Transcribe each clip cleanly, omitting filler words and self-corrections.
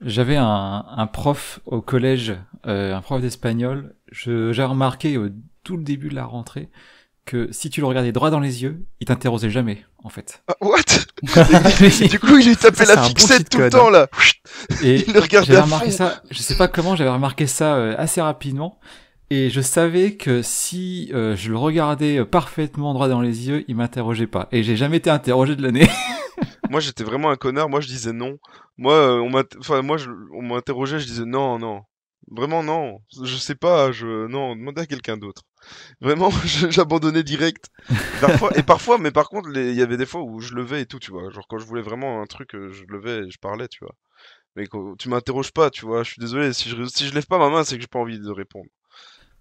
J'avais un prof au collège, un prof d'espagnol. J'ai remarqué au tout le début de la rentrée que si tu le regardais droit dans les yeux, il t'interrogeait jamais, en fait. What? Du coup, il lui tapait la fixette tout le temps, là. Et il le regardait j'avais à remarqué fond. ça, je sais pas comment, j'avais remarqué ça assez rapidement. Et je savais que si je le regardais parfaitement droit dans les yeux, il m'interrogeait pas. Et j'ai jamais été interrogé de l'année. Moi, j'étais vraiment un connard. Moi, je disais non. Moi, on m'interrogeait, je disais non, non. Vraiment non. Je sais pas. Non. Demandez à quelqu'un d'autre. Vraiment, j'abandonnais direct. Parfois, mais par contre, il y avait des fois où je levais et tout, tu vois. Genre quand je voulais vraiment un truc, je levais et je parlais, tu vois. Mais quand tu m'interroges pas, tu vois. Je suis désolé. Si je lève pas ma main, c'est que j'ai pas envie de répondre.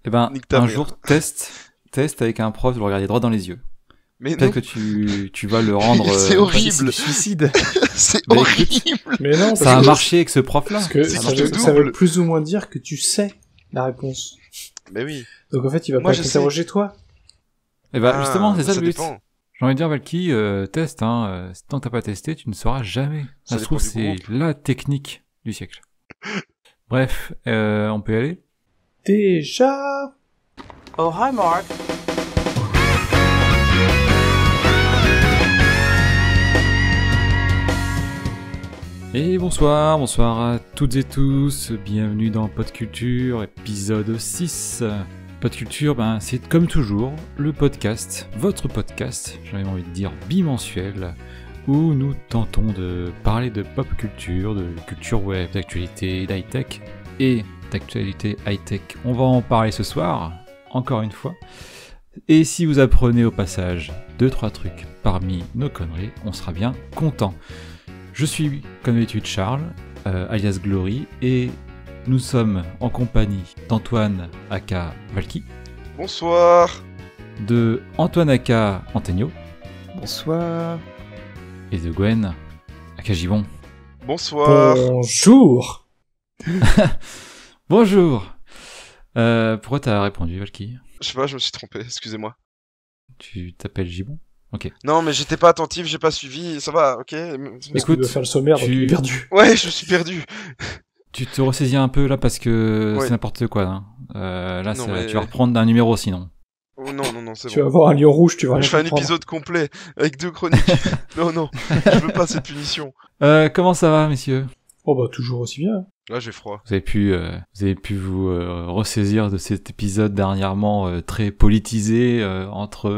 Eh ben, Nique ta un mère. jour, teste avec un prof de le regarder droit dans les yeux. Mais non, Peut-être que tu vas le rendre. c'est horrible. C'est le suicide. c'est Bah, horrible. Mais non, Ça a parce marché avec ce prof-là. que C'est ça qui veut, te ça veut double. plus ou moins dire que tu sais la réponse. Mais oui. Donc en fait, il va Moi, pas je t'interroger toi. Et bah, justement, c'est ça le but. Dépend. J'ai envie de dire, Valky, teste, hein. Tant que t'as pas testé, tu ne sauras jamais. Ça Ça se trouve, dépend c'est du la technique du siècle. Bref, on peut y aller? Déjà. Oh, hi, Mark. Et bonsoir à toutes et tous, bienvenue dans Podculture, épisode 6. Podculture, c'est comme toujours le podcast, votre podcast, j'avais envie de dire bimensuel, où nous tentons de parler de pop culture, de culture web, d'actualité, d'high-tech et d'actualité high-tech. On va en parler ce soir, encore une fois. Et si vous apprenez au passage 2-3 trucs parmi nos conneries, on sera bien content. Je suis, comme d'habitude, Charles, alias Glory, et nous sommes en compagnie d'Antoine aka Valky, Bonsoir. de Antoine aka Antenio, Bonsoir. et de Gwen aka Gibon. Bonsoir. Bonjour. Bonjour. Pourquoi t'as répondu, Valky? Je sais pas, je me suis trompé, excusez-moi. Tu t'appelles Gibon? Ok. Non, mais j'étais pas attentif, j'ai pas suivi, ça va, ok. Parce Écoute, qu'il doit faire le sommaire, donc tu- il est perdu. Ouais, je suis perdu. Tu te ressaisis un peu là parce que Ouais. c'est n'importe quoi. Hein. Là, Non, ça- mais- tu vas reprendre d'un numéro sinon. Oh, non, c'est Tu vas bon. avoir un lion rouge, tu vas rien Je fais un comprendre. épisode complet avec 2 chroniques. Non, je veux pas cette punition. Comment ça va, messieurs? Oh bah toujours aussi bien. Là, j'ai froid. Vous avez pu vous ressaisir de cet épisode dernièrement très politisé entre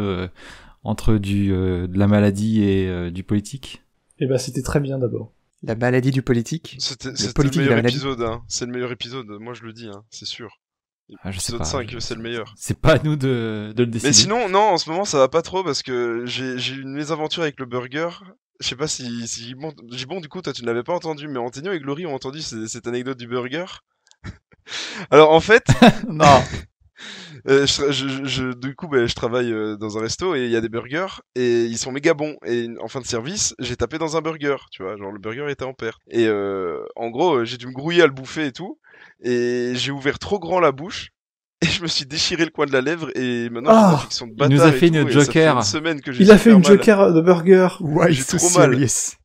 de la maladie et du politique. Et bah c'était très bien d'abord. La maladie du politique. C'était politique le de la meilleur maladie. épisode, hein. C'est le meilleur épisode, moi je le dis, hein, c'est sûr. Ah, je sais Épisode pas. 5, c'est le meilleur. C'est pas à nous de le décider. Mais sinon, non, en ce moment ça va pas trop parce que j'ai eu une mésaventure avec le burger. Je sais pas si Gibon, du coup, toi tu ne l'avais pas entendu, mais Antonio et Glory ont entendu cette anecdote du burger. Alors en fait, Non. du coup, je travaille dans un resto et il y a des burgers et ils sont méga bons. Et en fin de service, j'ai tapé dans un burger, tu vois, genre le burger était en perte. Et en gros, j'ai dû me grouiller à le bouffer et tout. Et j'ai ouvert trop grand la bouche. Et je me suis déchiré le coin de la lèvre et maintenant j'ai une infection de bâtard. nous a et fait tout, une et ça fait joker. une semaine que j'ai Il a fait super une mal. joker de burger. Why J'ai so trop mal. serious?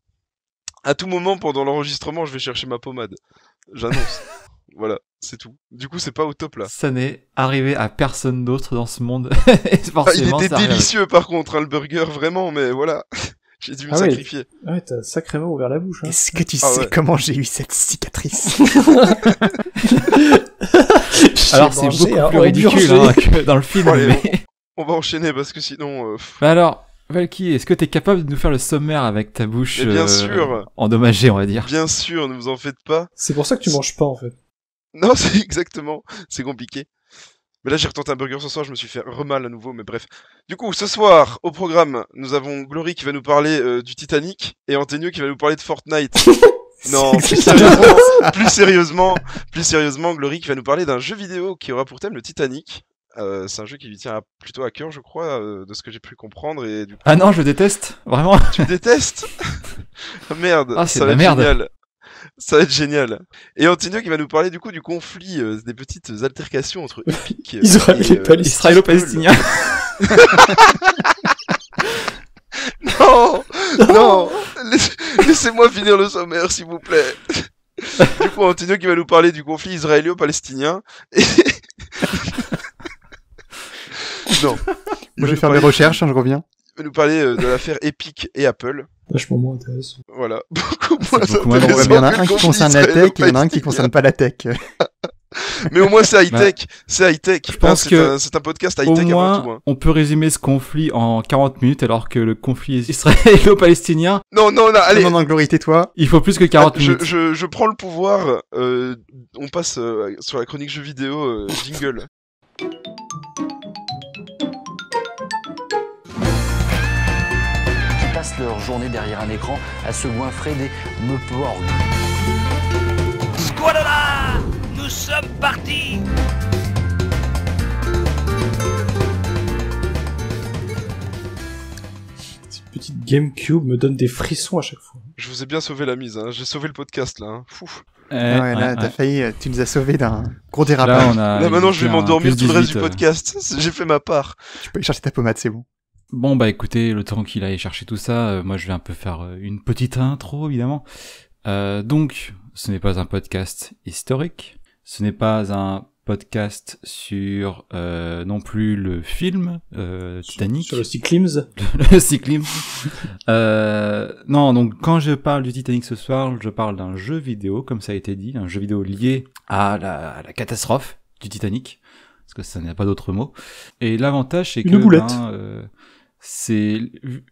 À tout moment pendant l'enregistrement, je vais chercher ma pommade. J'annonce. Voilà, c'est tout. Du coup, c'est pas au top là. Ça n'est arrivé à personne d'autre dans ce monde. Et Ah, il forcément, était ça arrive. délicieux par contre, hein, le burger, vraiment, mais voilà. J'ai dû me Ah ouais. sacrifier. Ouais, t'as sacrément ouvert la bouche. Hein. Est-ce que tu Ah sais ouais. comment j'ai eu cette cicatrice? Alors, J'ai c'est mangé beaucoup un plus ridicule hamburger. que dans le film. Allez, mais... On va enchaîner parce que sinon... Bah alors, Valky, est-ce que t'es capable de nous faire le sommaire avec ta bouche Mais bien sûr. endommagée, on va dire? Bien sûr, ne vous en faites pas. C'est pour ça que tu manges pas en fait. Non, c'est exactement. C'est compliqué. Mais là, j'ai retenté un burger ce soir, je me suis fait remal à nouveau, mais bref. Du coup, ce soir, au programme, nous avons Glory qui va nous parler du Titanic et Antonio qui va nous parler de Fortnite. Non, plus sérieusement, Glory qui va nous parler d'un jeu vidéo qui aura pour thème le Titanic. C'est un jeu qui lui tient plutôt à cœur, je crois, de ce que j'ai pu comprendre, et du coup... Ah non, je déteste, vraiment. Tu détestes? Merde, Ah, c'est ça de va la être merde. génial. Ça va être génial. Et Antonio qui va nous parler du coup du conflit, des petites altercations entre Epic Israël et Palestine. Israélo-palestinien. Non, non, laissez-moi finir le sommaire s'il vous plaît. Du pour Antonio qui va nous parler du conflit israélo-palestinien. Et... non. Moi, je vais faire mes recherches, je reviens. Il va nous parler de l'affaire Epic et Apple. Vachement moins intéressant. Voilà. Beaucoup moins beaucoup moins intéressant Ouais, mais il y en a que un le qui conflit concerne la tech et il y en a un qui israélo-palestinien. concerne pas la tech. Mais au moins c'est high-tech. C'est high-tech. Je pense que c'est un podcast Au high-tech avant moins, tout. Hein. on peut résumer ce conflit en 40 minutes, alors que le conflit israélo-palestinien, Non, allez. Non, Glory, tais-toi. il faut plus que 40 minutes. Je prends le pouvoir. On passe sur la chronique jeux vidéo. Jingle. Qui passent leur journée derrière un écran à se goinfrer des meuporgs. Squadra, nous sommes partis. Cette petite GameCube me donne des frissons à chaque fois. Je vous ai bien sauvé la mise. Hein. J'ai sauvé le podcast là. Hein. Fou. Ah ouais, là, t'as failli, tu nous as sauvés d'un gros dérapage. Là, on a Là maintenant je vais hésité un m'endormir plus tout le reste 18, du podcast. J'ai fait ma part. Tu peux aller chercher ta pommade, c'est bon. Bon, bah écoutez, le temps qu'il aille chercher tout ça, moi je vais un peu faire une petite intro, évidemment. Donc, ce n'est pas un podcast historique, ce n'est pas un podcast sur non plus le film Titanic. Sur le cyclisme. Le cyclisme. Non, donc quand je parle du Titanic ce soir, je parle d'un jeu vidéo, comme ça a été dit, un jeu vidéo lié à la catastrophe du Titanic, parce que ça n'a pas d'autre mot. Et l'avantage, c'est Une que boulette. c'est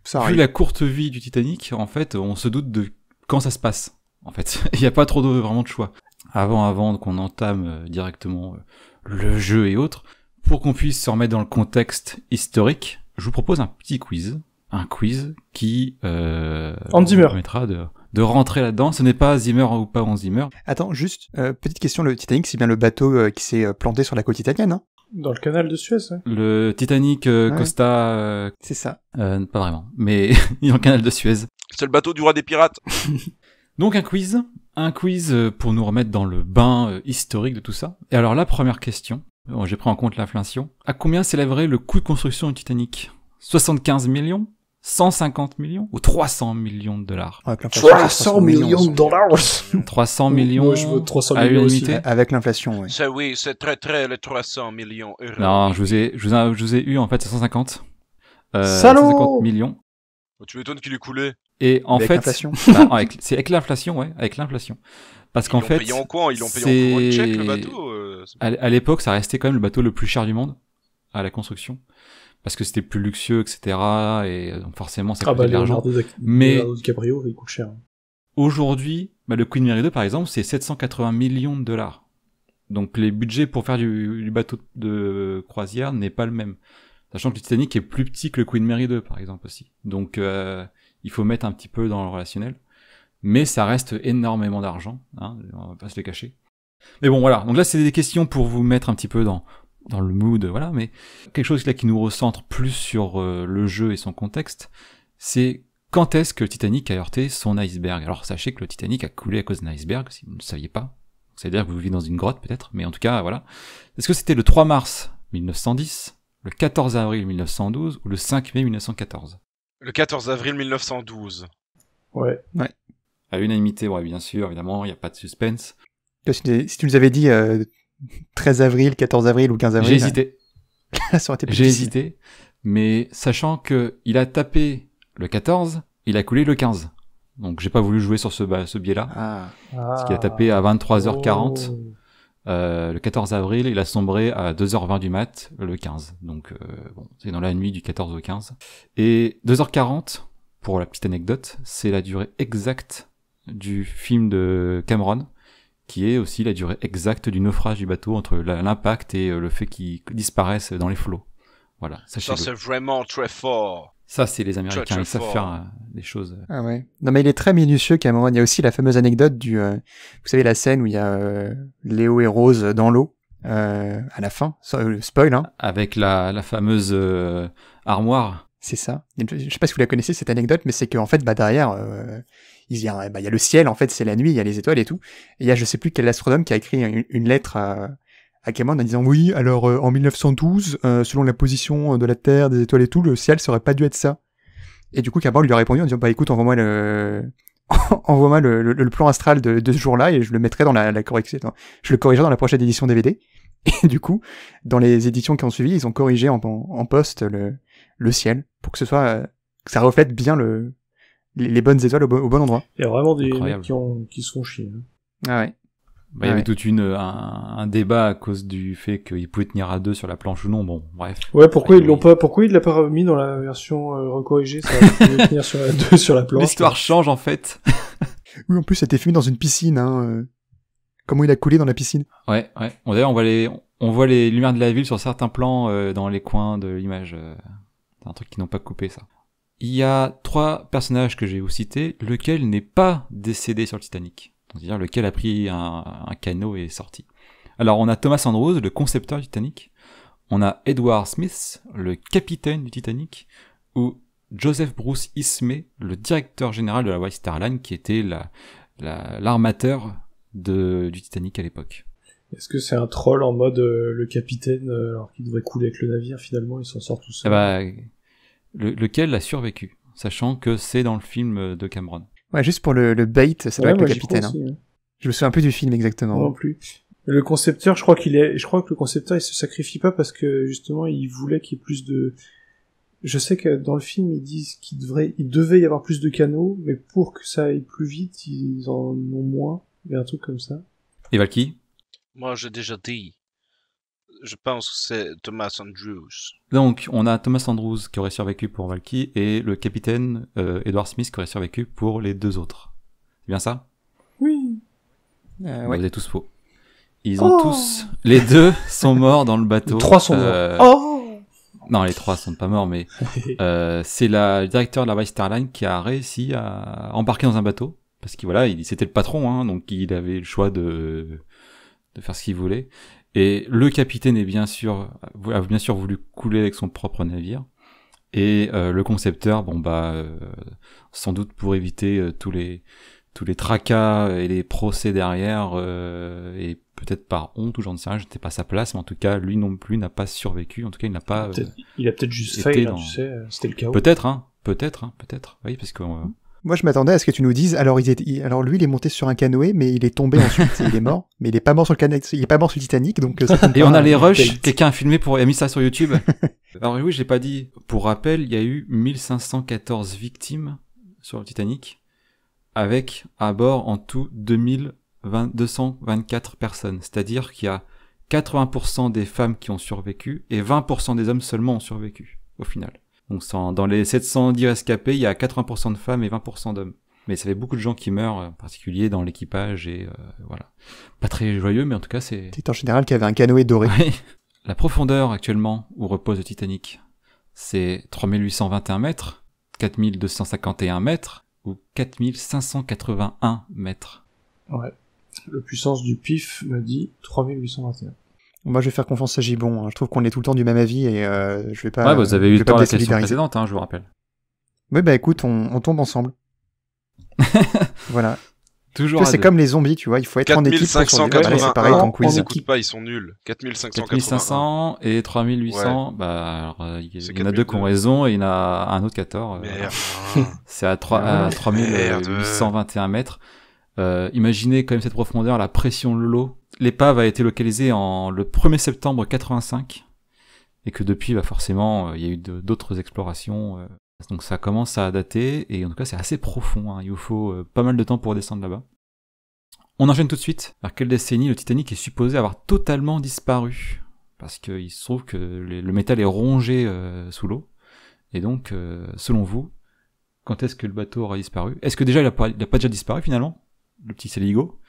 Ça vu arrive. la courte vie du Titanic, en fait, on se doute de quand ça se passe. En fait, il n'y a pas trop vraiment de choix. Avant qu'on entame directement le jeu et autres, pour qu'on puisse se remettre dans le contexte historique, je vous propose un petit quiz. Un quiz qui Hans Zimmer. permettra de rentrer là-dedans. Ce n'est pas Zimmer ou pas Hans Zimmer. Attends, juste, petite question, le Titanic, c'est bien le bateau qui s'est planté sur la côte italienne, hein? Dans le canal de Suez, ouais. Le Titanic Costa, C'est ça. pas vraiment, mais il est dans le canal de Suez. C'est le bateau du roi des pirates. Donc un quiz pour nous remettre dans le bain historique de tout ça. Et alors la première question, j'ai pris en compte l'inflation. À combien s'élèverait le coût de construction du Titanic ? 75 millions ? 150 millions ? Ou 300 millions de dollars ? Avec l'inflation, 300 millions de dollars. 300 millions Moi, je veux 300 à millions aussi. l'unanimité ? Avec l'inflation, ouais. Ça oui, c'est très les 300 millions euros. Non, je vous ai eu en fait à 150. Salaud 150 millions. Tu m'étonnes qu'il est coulé. Et en Avec fait, l'inflation. c'est avec l'inflation, ouais, avec l'inflation. Parce qu'en Ils l'ont fait, payé en quoi? Ils l'ont payé en courant de chèque, le bateau à l'époque, ça restait quand même le bateau le plus cher du monde à la construction, parce que c'était plus luxueux, etc. Et donc forcément, ça Ah coûtait bah, de l'argent. Mais... Mais DiCaprio, il coûte cher. aujourd'hui, le Queen Mary 2, par exemple, c'est 780 millions de dollars. Donc les budgets pour faire du bateau de croisière n'est pas le même. Sachant que le Titanic est plus petit que le Queen Mary 2, par exemple, aussi. Donc il faut mettre un petit peu dans le relationnel. Mais ça reste énormément d'argent, hein, on va pas se le cacher. Mais bon, voilà. Donc là, c'est des questions pour vous mettre un petit peu dans le mood, voilà. Mais quelque chose là qui nous recentre plus sur le jeu et son contexte, c'est quand est-ce que le Titanic a heurté son iceberg. Alors sachez que le Titanic a coulé à cause d'un iceberg, si vous ne le saviez pas. C'est-à-dire que vous vivez dans une grotte peut-être, mais en tout cas, voilà. Est-ce que c'était le 3 mars 1910, le 14 avril 1912 ou le 5 mai 1914 ? Le 14 avril 1912. Ouais. À l'unanimité, ouais, bien sûr, évidemment, il n'y a pas de suspense. Si tu nous avais dit 13 avril, 14 avril ou 15 avril... J'ai hésité, ça aurait été plus j'ai difficile. hésité, mais sachant que il a tapé le 14, il a coulé le 15. Donc j'ai pas voulu jouer sur ce biais-là, Ah. parce qu'il a tapé à 23h40. Oh. Le 14 avril, il a sombré à 2h20 du mat, le 15. Donc bon, c'est dans la nuit du 14 au 15. Et 2h40, pour la petite anecdote, c'est la durée exacte du film de Cameron, qui est aussi la durée exacte du naufrage du bateau entre l'impact et le fait qu'il disparaisse dans les flots. Voilà, Ça, sachez-le. c'est vraiment très fort. Ça, c'est les Américains, Très, très ils savent fort. faire des choses. Ah ouais. Non mais il est très minutieux Cameron. Il y a aussi la fameuse anecdote du, vous savez la scène où il y a Léo et Rose dans l'eau à la fin. Spoil hein. Avec la fameuse armoire. C'est ça. Je sais pas si vous la connaissez cette anecdote, mais c'est qu'en fait derrière il y a le ciel en fait c'est la nuit, il y a les étoiles et tout. Et il y a je sais plus quel astronome qui a écrit une lettre à Cameron en disant oui alors en 1912 selon la position de la Terre, des étoiles et tout, le ciel ça aurait pas dû être ça. Et du coup Cameron lui a répondu en disant bah écoute envoie-moi envoie-moi le plan astral de ce jour-là et je le mettrai dans la correction. Je le corrigerai dans la prochaine édition DVD. Et du coup, dans les éditions qui ont suivi, ils ont corrigé en post le ciel pour que ce soit que ça reflète bien les bonnes étoiles au bon endroit. Il y a vraiment des Incroyable. mecs qui se font chier. Hein. Ah ouais. Bah, il y avait tout un débat à cause du fait qu'il pouvait tenir à 2 sur la planche ou non. Bon, bref. Ouais, pourquoi ils l'a pas mis dans la version recorrigée, ça va tenir sur la 2 sur la planche. L'histoire change en fait. Oui, en plus, c'était filmé dans une piscine. Comment il a coulé dans la piscine. Ouais. D'ailleurs, on voit les lumières de la ville sur certains plans dans les coins de l'image. C'est un truc qu'ils n'ont pas coupé, ça. Il y a 3 personnages que je vais vous citer, lequel n'est pas décédé sur le Titanic. C'est-à-dire lequel a pris un canot et est sorti. Alors, on a Thomas Andrews, le concepteur du Titanic. On a Edward Smith, le capitaine du Titanic. Ou Joseph Bruce Ismay, le directeur général de la White Star Line, qui était l'armateur du Titanic à l'époque. Est-ce que c'est un troll en mode le capitaine, alors qu'il devrait couler avec le navire, finalement, il s'en sort tout seul? Lequel a survécu, sachant que c'est dans le film de Cameron. Ouais, juste pour le bait, ça doit être le capitaine. Aussi, hein. Je me souviens un peu du film exactement. Non plus. Le concepteur, je crois que le concepteur, il se sacrifie pas parce que, justement, il voulait qu'il y ait plus de... Je sais que dans le film, ils disent qu'il devait y avoir plus de canaux, mais pour que ça aille plus vite, ils en ont moins. Il y a un truc comme ça. Et Valky? Moi, j'ai déjà dit. Je pense que c'est Thomas Andrews. Donc, on a Thomas Andrews qui aurait survécu pour Valky et le capitaine Edward Smith qui aurait survécu pour les 2 autres. C'est bien ça? Oui. Ouais. Vous êtes tous faux. Ils ont tous... Les 2 sont morts dans le bateau. Les 3 sont morts. Non, les 3 sont pas morts, mais c'est le directeur de la White Star Line qui a réussi à embarquer dans un bateau. Parce que voilà, c'était le patron, hein, donc il avait le choix de faire ce qu'il voulait. Et le capitaine a bien sûr voulu couler avec son propre navire. Et le concepteur, sans doute pour éviter tous les tracas et les procès derrière, et peut-être par honte ou j'en sais rien, je n'étais pas à sa place, mais en tout cas, lui non plus n'a pas survécu. En tout cas, il n'a pas. Il a peut-être juste fail, tu sais, c'était le chaos. Peut-être. Oui, parce que. Moi, je m'attendais à ce que tu nous dises, alors lui, il est monté sur un canoë, mais il est tombé ensuite, il est mort, mais il est pas mort sur le canoë, il est pas mort sur le Titanic, donc Et on a les rushs, quelqu'un a filmé a mis ça sur YouTube. Alors oui, je l'ai pas dit. Pour rappel, il y a eu 1514 victimes sur le Titanic, avec à bord en tout 224 personnes. C'est-à-dire qu'il y a 80% des femmes qui ont survécu et 20% des hommes seulement ont survécu, au final. Donc dans les 710 rescapés, il y a 80% de femmes et 20% d'hommes. Mais ça fait beaucoup de gens qui meurent, en particulier dans l'équipage, et voilà. Pas très joyeux, mais en tout cas c'est... C'est en général qui avait un canoë doré. Oui. La profondeur actuellement où repose le Titanic, c'est 3821 mètres, 4251 mètres ou 4581 mètres. Ouais. La puissance du pif me dit 3821. Moi, je vais faire confiance à Gibon. Je trouve qu'on est tout le temps du même avis et je vais pas. Ouais, vous avez eu le temps à la question désolidariser. précédente, je vous rappelle. Oui, écoute, on tombe ensemble. Voilà. Toujours tu vois, c'est comme les zombies, tu vois, il faut être en équipe pour survivre. Allez, c'est pareil, ton quiz. Ils écoutent pas, ils sont nuls. 4581. 4500 et 3800, ouais. Il y en a 2 qui ont raison et il y en a un autre qui a tort. Merde. C'est à 3821 mètres. Imaginez quand même cette profondeur, la pression de l'eau. L'épave a été localisée le 1er septembre 85 et que depuis, forcément, il y a eu d'autres explorations. Donc ça commence à dater et en tout cas c'est assez profond. Hein. Il vous faut pas mal de temps pour descendre là-bas. On enchaîne tout de suite. Vers quelle décennie le Titanic est supposé avoir totalement disparu? Parce qu'il se trouve que le métal est rongé sous l'eau. Et donc, selon vous, quand est-ce que le bateau aura disparu? Est-ce que déjà il a pas déjà disparu finalement, le petit Seligo?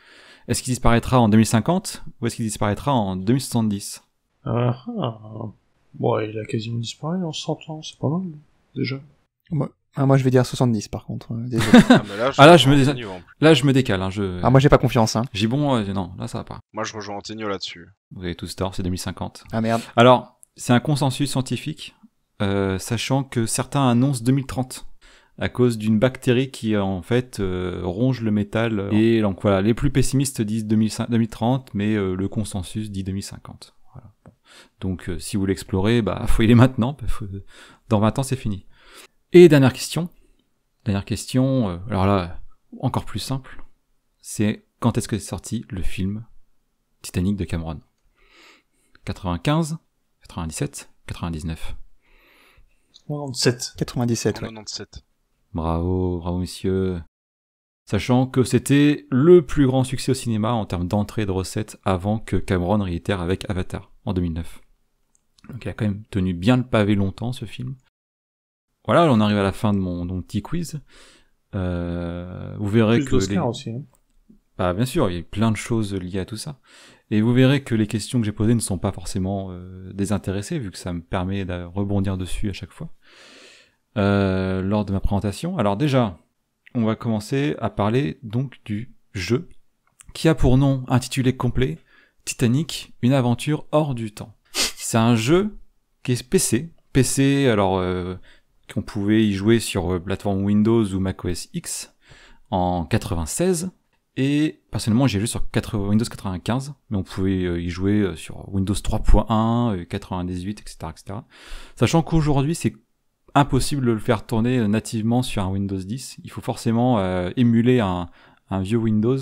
Est-ce qu'il disparaîtra en 2050 ou est-ce qu'il disparaîtra en 2070? Bon, il a quasiment disparu en 100 ans, c'est pas mal, déjà. Moi, je vais dire 70 par contre. Désolé. Là, je me décale. Hein, moi, j'ai pas confiance. Hein. Gibon, non, là, ça va pas. Moi, je rejoins Antonio là-dessus. Vous avez tous tort, c'est 2050. Ah merde. Alors, c'est un consensus scientifique, sachant que certains annoncent 2030. À cause d'une bactérie qui en fait ronge le métal. Et donc voilà, les plus pessimistes disent 2030, mais le consensus dit 2050. Voilà. Bon. Donc si vous voulez explorer, faut y aller maintenant. Dans 20 ans, c'est fini. Et dernière question. Alors là, encore plus simple, c'est quand est-ce que est sorti le film Titanic de Cameron? 95, 97, 99. 97. 97, ouais. 97. Bravo, bravo monsieur. Sachant que c'était le plus grand succès au cinéma en termes d'entrée de recettes avant que Cameron réitère avec Avatar en 2009. Donc il a quand même tenu bien le pavé longtemps ce film. Voilà, on arrive à la fin de mon petit quiz. Vous verrez Plus que d'Oscar aussi. Hein. Bah bien sûr, il y a plein de choses liées à tout ça. Et vous verrez que les questions que j'ai posées ne sont pas forcément désintéressées, vu que ça me permet de rebondir dessus à chaque fois. Lors de ma présentation. Alors déjà, on va commencer à parler donc du jeu, qui a pour nom intitulé complet Titanic, une aventure hors du temps. C'est un jeu qui est PC. PC, alors qu'on pouvait y jouer sur plateforme Windows ou macOS X en 96. Et personnellement, j'ai joué sur Windows 95, mais on pouvait y jouer sur Windows 3.1, 98, etc., etc. Sachant qu'aujourd'hui, c'est impossible de le faire tourner nativement sur un Windows 10. Il faut forcément émuler un vieux Windows,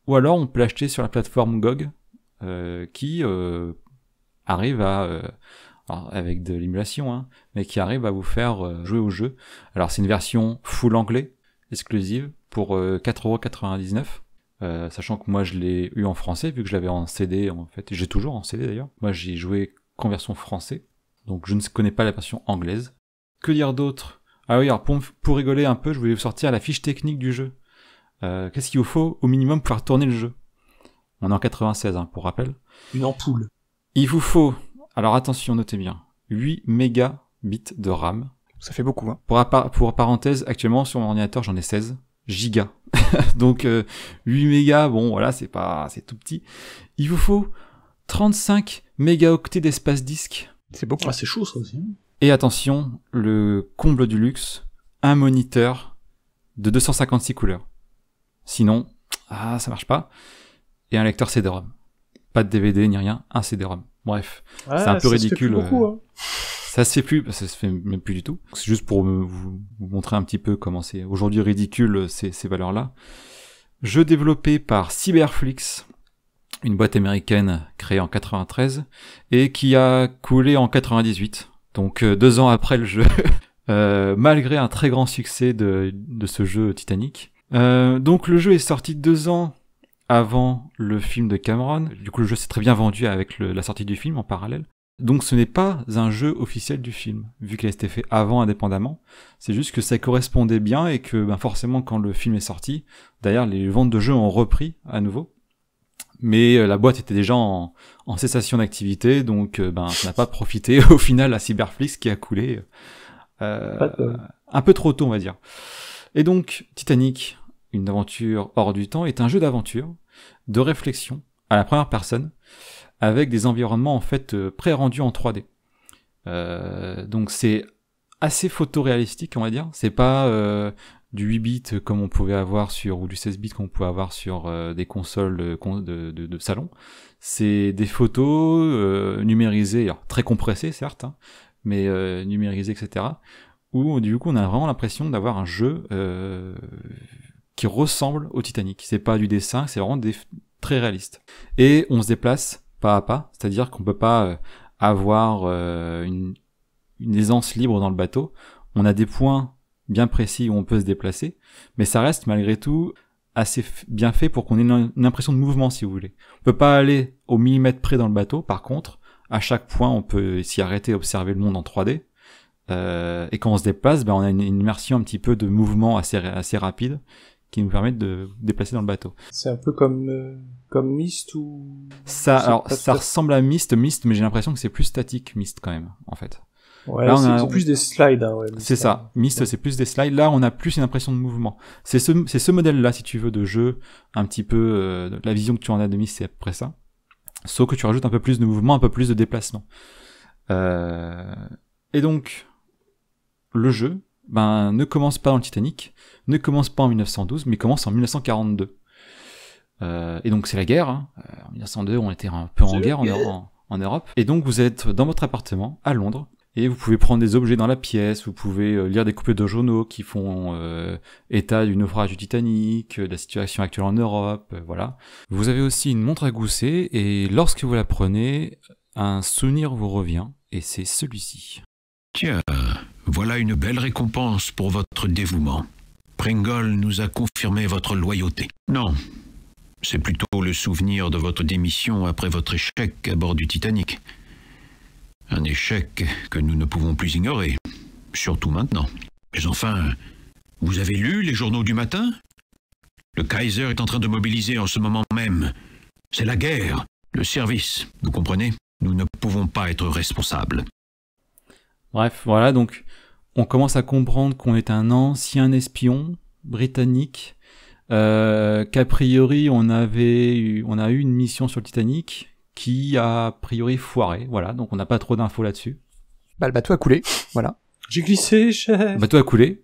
ou alors on peut l'acheter sur la plateforme GOG, qui arrive à, alors avec de l'émulation, hein, mais qui arrive à vous faire jouer au jeu. Alors c'est une version full anglais, exclusive, pour 4,99€. Sachant que moi je l'ai eu en français, vu que je l'avais en CD en fait. J'ai toujours en CD d'ailleurs. Moi j'ai joué qu'en version français, donc je ne connais pas la version anglaise. Que dire d'autre? Ah oui, alors pour rigoler un peu, je voulais vous sortir la fiche technique du jeu. Qu'est-ce qu'il vous faut au minimum pour faire tourner le jeu? On est en 96, hein, pour rappel. Une ampoule. Il vous faut, alors attention, notez bien, 8 mégabits de RAM. Ça fait beaucoup, hein. Pour parenthèse, actuellement sur mon ordinateur j'en ai 16 gigas. Donc 8 mégas, bon voilà, c'est tout petit. Il vous faut 35 mégaoctets d'espace disque. C'est beaucoup. Ah, c'est chaud ça aussi. Et attention, le comble du luxe, un moniteur de 256 couleurs. Sinon, ça marche pas. Et un lecteur CD-ROM. Pas de DVD ni rien, un CD-ROM. Bref, c'est un peu ridicule. Ça se fait plus beaucoup, hein. Ça se fait plus, ça se fait même plus du tout. C'est juste pour vous montrer un petit peu comment c'est aujourd'hui ridicule ces valeurs-là. Jeu développé par Cyberflix, une boîte américaine créée en 93 et qui a coulé en 98. Donc 2 ans après le jeu, malgré un très grand succès de ce jeu Titanic. Donc le jeu est sorti 2 ans avant le film de Cameron. Du coup le jeu s'est très bien vendu avec la sortie du film en parallèle. Donc ce n'est pas un jeu officiel du film, vu qu'il a été fait avant indépendamment. C'est juste que ça correspondait bien et que forcément quand le film est sorti, d'ailleurs les ventes de jeux ont repris à nouveau. Mais la boîte était déjà en cessation d'activité, donc ça n'a pas profité au final à Cyberflix qui a coulé un peu trop tôt, on va dire. Et donc Titanic, une aventure hors du temps, est un jeu d'aventure, de réflexion à la première personne, avec des environnements en fait pré-rendus en 3D. Donc c'est assez photoréalistique, on va dire. C'est pas du 8 bits comme on pouvait avoir ou du 16 bits comme on pouvait avoir sur des consoles de salon. C'est des photos numérisées, alors très compressées certes, hein, mais numérisées, etc. Où du coup on a vraiment l'impression d'avoir un jeu qui ressemble au Titanic. C'est pas du dessin, c'est vraiment très réaliste. Et on se déplace pas à pas, c'est-à-dire qu'on peut pas avoir une aisance libre dans le bateau. On a des points bien précis où on peut se déplacer, mais ça reste malgré tout assez bien fait pour qu'on ait une impression de mouvement, si vous voulez. On peut pas aller au millimètre près dans le bateau, par contre, à chaque point, on peut s'y arrêter et observer le monde en 3D. Et quand on se déplace, on a une immersion un petit peu de mouvement assez rapide qui nous permet de déplacer dans le bateau. C'est un peu comme Myst ou... Ça ressemble à Myst, mais j'ai l'impression que c'est plus statique, Myst, quand même, en fait. Ouais, c'est plus des slides, hein, ouais. C'est ça. Myst, c'est plus des slides. Là, on a plus une impression de mouvement. C'est ce modèle-là, si tu veux, de jeu, un petit peu, la vision que tu en as de Myst, c'est à peu près ça. Sauf que tu rajoutes un peu plus de mouvement, un peu plus de déplacement. Et donc, le jeu, ne commence pas dans le Titanic, ne commence pas en 1912, mais commence en 1942. Et donc c'est la guerre, hein. En 1902, on était un peu en guerre en Europe. Et donc vous êtes dans votre appartement, à Londres, Et vous pouvez prendre des objets dans la pièce, vous pouvez lire des coupures de journaux qui font état du naufrage du Titanic, de la situation actuelle en Europe, voilà. Vous avez aussi une montre à gousset, et lorsque vous la prenez, un souvenir vous revient, et c'est celui-ci. Tiens, voilà une belle récompense pour votre dévouement. Pringle nous a confirmé votre loyauté. Non, c'est plutôt le souvenir de votre démission après votre échec à bord du Titanic. Un échec que nous ne pouvons plus ignorer, surtout maintenant. Mais enfin, vous avez lu les journaux du matin? Le Kaiser est en train de mobiliser en ce moment même. C'est la guerre, le service, vous comprenez? Nous ne pouvons pas être responsables. Bref, voilà, donc on commence à comprendre qu'on est un ancien espion britannique, qu'a priori on a eu une mission sur le Titanic qui a priori foiré, voilà, donc on n'a pas trop d'infos là-dessus. Bah, le bateau a coulé, voilà. J'ai glissé, chef. Le bateau a coulé,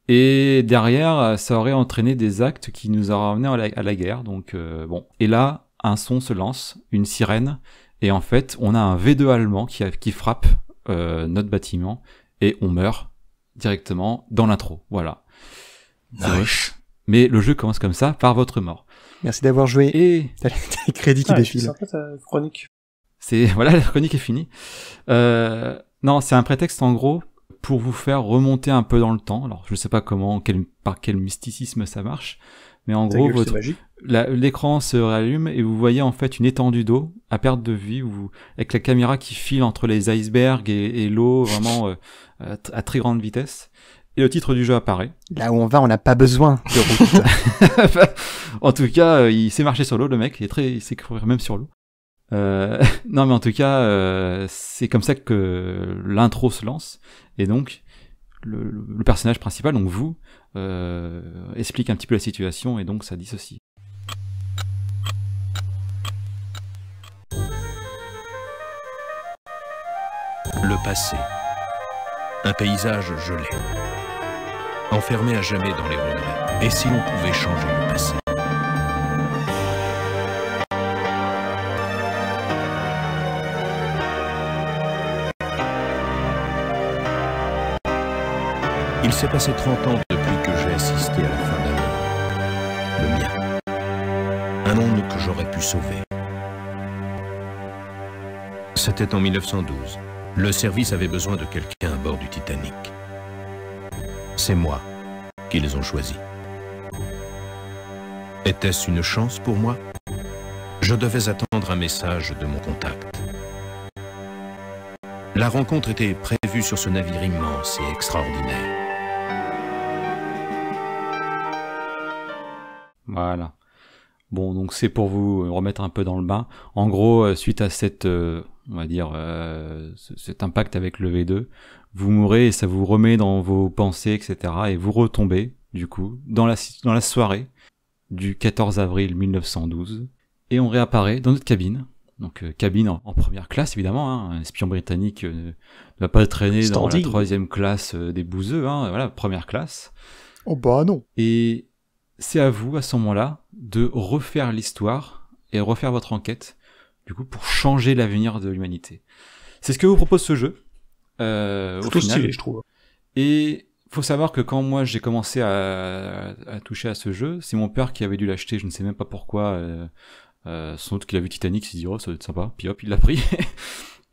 et derrière, ça aurait entraîné des actes qui nous auraient ramenés à la guerre, donc bon. Et là, un son se lance, une sirène, et en fait, on a un V2 allemand qui frappe notre bâtiment, et on meurt directement dans l'intro, voilà. Nice. Mais le jeu commence comme ça, par votre mort. Merci d'avoir joué. Et T'as les crédits qui C'est défilent. sympa ta chronique. voilà, la chronique est finie. Non, c'est un prétexte en gros pour vous faire remonter un peu dans le temps. Alors, je sais pas par quel mysticisme ça marche, mais en Ta gros, gueule, c'est magique. l'écran se rallume et vous voyez en fait une étendue d'eau à perte de vue, avec la caméra qui file entre les icebergs et l'eau vraiment à très grande vitesse. Et le titre du jeu apparaît. Là où on va, on n'a pas besoin de route. En tout cas, il sait marcher sur l'eau, le mec. Il sait courir même sur l'eau. Non, mais en tout cas, c'est comme ça que l'intro se lance. Et donc, le personnage principal, donc vous, explique un petit peu la situation. Et donc, ça dit ceci. Le passé. Un paysage gelé. Enfermé à jamais dans les regrets. Et si l'on pouvait changer le passé? Il s'est passé 30 ans depuis que j'ai assisté à la fin d'un monde. Le mien. Un monde que j'aurais pu sauver. C'était en 1912. Le service avait besoin de quelqu'un à bord du Titanic. C'est moi qui les ont choisis. Était-ce une chance pour moi? Je devais attendre un message de mon contact. La rencontre était prévue sur ce navire immense et extraordinaire. Voilà. Bon, donc c'est pour vous remettre un peu dans le bain. En gros, suite à cette, on va dire, cet impact avec le V2, vous mourrez et ça vous remet dans vos pensées, etc. Et vous retombez, du coup, dans la soirée du 14 avril 1912. Et on réapparaît dans notre cabine. Donc cabine en première classe, évidemment. Hein. Un espion britannique ne va pas traîner dans la troisième classe des bouseux. Hein. Voilà, première classe. Oh bah non. Et c'est à vous, à ce moment-là, de refaire l'histoire et refaire votre enquête, du coup, pour changer l'avenir de l'humanité. C'est ce que vous propose ce jeu. Au final. Stylé, je trouve. Et faut savoir que quand moi j'ai commencé à toucher à ce jeu, c'est mon père qui avait dû l'acheter, je ne sais même pas pourquoi. Sans doute qu'il a vu Titanic, il s'est dit oh ça doit être sympa, puis hop il l'a pris.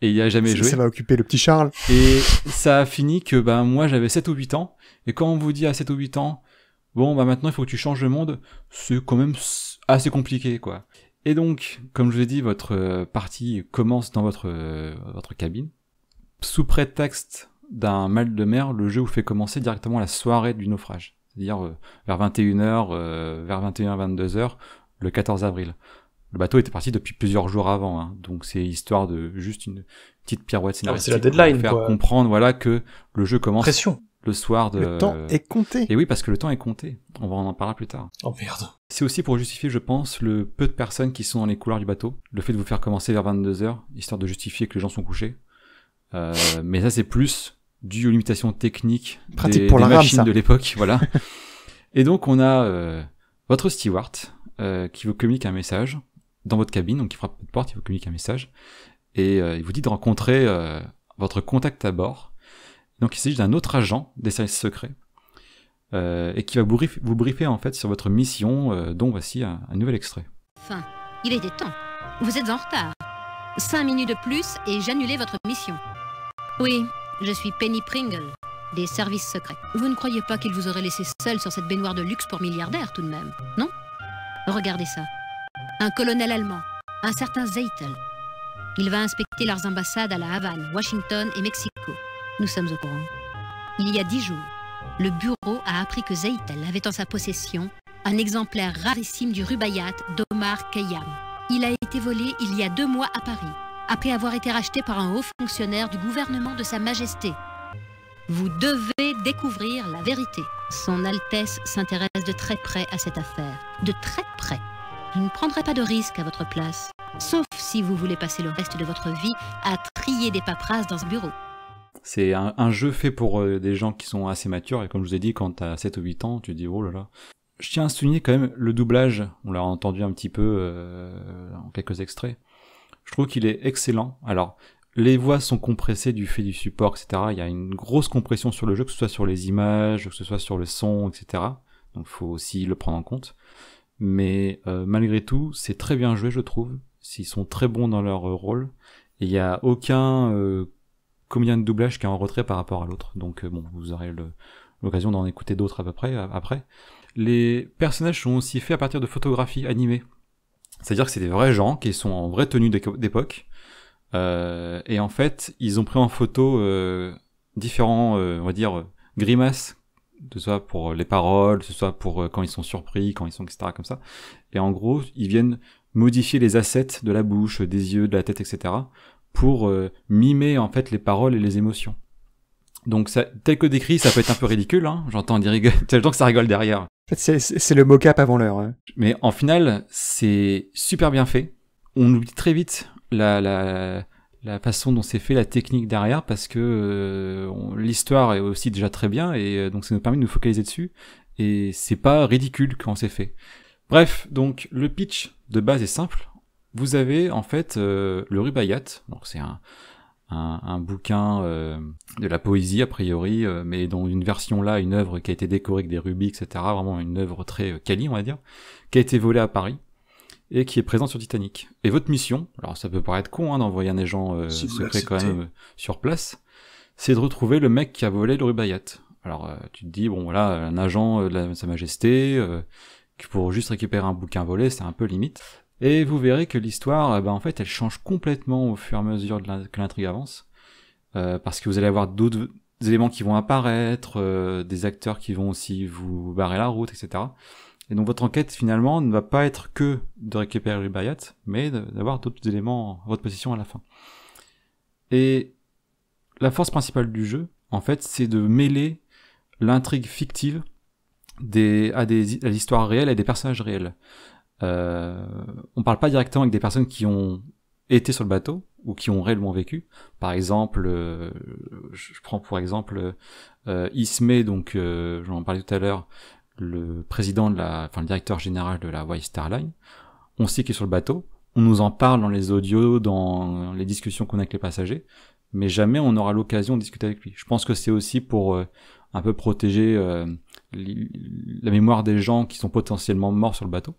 Et il y a jamais joué. Ça va occuper le petit Charles. Et ça a fini que moi j'avais 7 ou 8 ans, et quand on vous dit à 7 ou 8 ans, bon maintenant il faut que tu changes le monde, c'est quand même assez compliqué quoi. Et donc, comme je vous ai dit, votre partie commence dans votre cabine. Sous prétexte d'un mal de mer, le jeu vous fait commencer directement la soirée du naufrage. C'est-à-dire vers 21h, vers 21-22h, le 14 avril. Le bateau était parti depuis plusieurs jours avant, hein, donc c'est histoire de juste une petite pirouette scénaristique. C'est la deadline, pour faire quoi. Comprendre, voilà, que le jeu commence Pression. le soir de... Le temps est compté. Et oui, parce que le temps est compté. On va en parler plus tard. Oh merde. C'est aussi pour justifier, je pense, le peu de personnes qui sont dans les couloirs du bateau. Le fait de vous faire commencer vers 22h, histoire de justifier que les gens sont couchés. Mais ça, c'est plus dû aux limitations techniques Pratique pour des la rame, machines ça. de l'époque, voilà. Et donc, on a votre steward qui vous communique un message dans votre cabine, donc il frappe votre porte, il vous communique un message, et il vous dit de rencontrer votre contact à bord. Donc il s'agit d'un autre agent des services secrets et qui va vous briefer en fait sur votre mission, dont voici un nouvel extrait. Enfin, il était temps. Vous êtes en retard. 5 minutes de plus et j'annulais votre mission. Oui, je suis Penny Pringle, des services secrets. Vous ne croyez pas qu'il vous aurait laissé seul sur cette baignoire de luxe pour milliardaires tout de même, non? Regardez ça. Un colonel allemand, un certain Zeitel. Il va inspecter leurs ambassades à la Havane, Washington et Mexico. Nous sommes au courant. Il y a 10 jours, le bureau a appris que Zeitel avait en sa possession un exemplaire rarissime du Rubaiyat d'Omar Khayyam. Il a été volé il y a 2 mois à Paris, après avoir été racheté par un haut fonctionnaire du gouvernement de Sa Majesté. Vous devez découvrir la vérité. Son Altesse s'intéresse de très près à cette affaire. De très près. Je ne prendrai pas de risque à votre place. Sauf si vous voulez passer le reste de votre vie à trier des paperasses dans ce bureau. C'est un jeu fait pour des gens qui sont assez matures, et comme je vous ai dit, quand t'as 7 ou 8 ans, tu te dis oh là là. Je tiens à souligner quand même le doublage, on l'a entendu un petit peu en quelques extraits. Je trouve qu'il est excellent. Alors, les voix sont compressées du fait du support, etc. Il y a une grosse compression sur le jeu, que ce soit sur les images, que ce soit sur le son, etc. Donc il faut aussi le prendre en compte. Mais malgré tout, c'est très bien joué, je trouve. Ils sont très bons dans leur rôle. Et il n'y a aucun comédien de doublage qui est en retrait par rapport à l'autre. Donc bon, vous aurez l'occasion d'en écouter d'autres à peu près après. Les personnages sont aussi faits à partir de photographies animées. C'est-à-dire que c'est des vrais gens qui sont en vraie tenue d'époque. Et en fait, ils ont pris en photo différents, on va dire, grimaces, que ce soit pour les paroles, que ce soit pour quand ils sont surpris, quand ils sont, etc. comme ça. Et en gros, ils viennent modifier les assets de la bouche, des yeux, de la tête, etc. pour mimer en fait les paroles et les émotions. Donc ça, tel que décrit, ça peut être un peu ridicule, hein. J'entends que ça rigole derrière. En fait, c'est le mocap avant l'heure. Hein. Mais en final, c'est super bien fait. On oublie très vite la façon dont c'est fait, la technique derrière, parce que l'histoire est aussi déjà très bien, et donc ça nous permet de nous focaliser dessus, et c'est pas ridicule quand c'est fait. Bref, donc le pitch de base est simple. Vous avez en fait le Rubaiyat, donc c'est un bouquin de la poésie a priori, mais dans une version là, une œuvre qui a été décorée avec des rubis, etc. Vraiment une œuvre très quali, on va dire, qui a été volée à Paris et qui est présente sur Titanic. Et votre mission, alors ça peut paraître con d'envoyer un agent secret quand même sur place, c'est de retrouver le mec qui a volé le Rubaiyat. Alors tu te dis, bon voilà, un agent de Sa Majesté, pour juste récupérer un bouquin volé, c'est un peu limite. Et vous verrez que l'histoire, en fait, elle change complètement au fur et à mesure que l'intrigue avance, parce que vous allez avoir d'autres éléments qui vont apparaître, des acteurs qui vont aussi vous barrer la route, etc. Et donc votre enquête, finalement, ne va pas être que de récupérer le Rubaiyat, mais d'avoir d'autres éléments à votre possession à la fin. Et la force principale du jeu, en fait, c'est de mêler l'intrigue fictive à l'histoire réelle et des personnages réels. On parle pas directement avec des personnes qui ont été sur le bateau ou qui ont réellement vécu. Par exemple, je prends pour exemple Ismay, donc j'en parlais tout à l'heure, le président le directeur général de la White Star Line. On sait qu'il est sur le bateau, on nous en parle dans les audios, dans les discussions qu'on a avec les passagers, mais jamais on aura l'occasion de discuter avec lui. Je pense que c'est aussi pour un peu protéger la mémoire des gens qui sont potentiellement morts sur le bateau.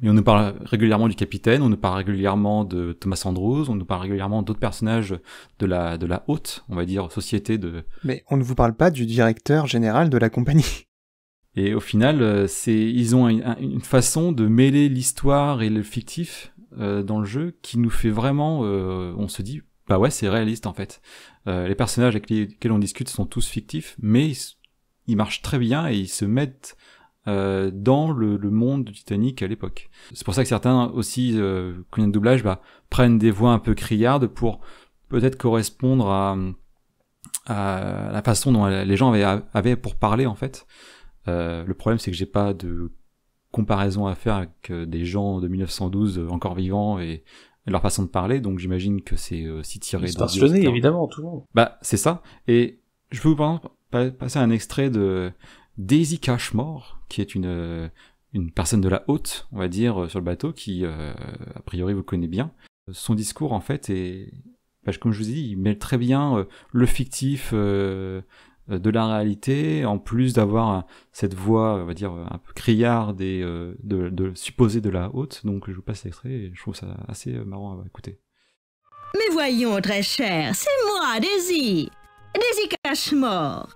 Et on nous parle régulièrement du capitaine, on nous parle régulièrement de Thomas Andrews, on nous parle régulièrement d'autres personnages de la haute, on va dire, société de... Mais on ne vous parle pas du directeur général de la compagnie. Et au final, ils ont une façon de mêler l'histoire et le fictif dans le jeu qui nous fait vraiment... on se dit, bah ouais, c'est réaliste en fait. Les personnages avec lesquels on discute sont tous fictifs, mais ils marchent très bien et ils se mettent... dans le monde de Titanic à l'époque. C'est pour ça que certains aussi, quand il y a un doublage, prennent des voix un peu criardes pour peut-être correspondre à la façon dont les gens avaient pour parler en fait. Le problème c'est que j'ai pas de comparaison à faire avec des gens de 1912 encore vivants et leur façon de parler, donc j'imagine que c'est aussi tiré de... C'est évidemment, tout le monde. C'est ça. Et je peux vous passer un extrait de Daisy Cashmore, qui est une personne de la haute, on va dire, sur le bateau, qui, a priori, vous connaît bien. Son discours, en fait, est comme je vous ai dit, il mêle très bien le fictif de la réalité, en plus d'avoir cette voix, on va dire, un peu criarde et de supposée de la haute. Donc je vous passe l'extrait et je trouve ça assez marrant à écouter. Mais voyons, très cher, c'est moi, Daisy. Daisy Cashmore.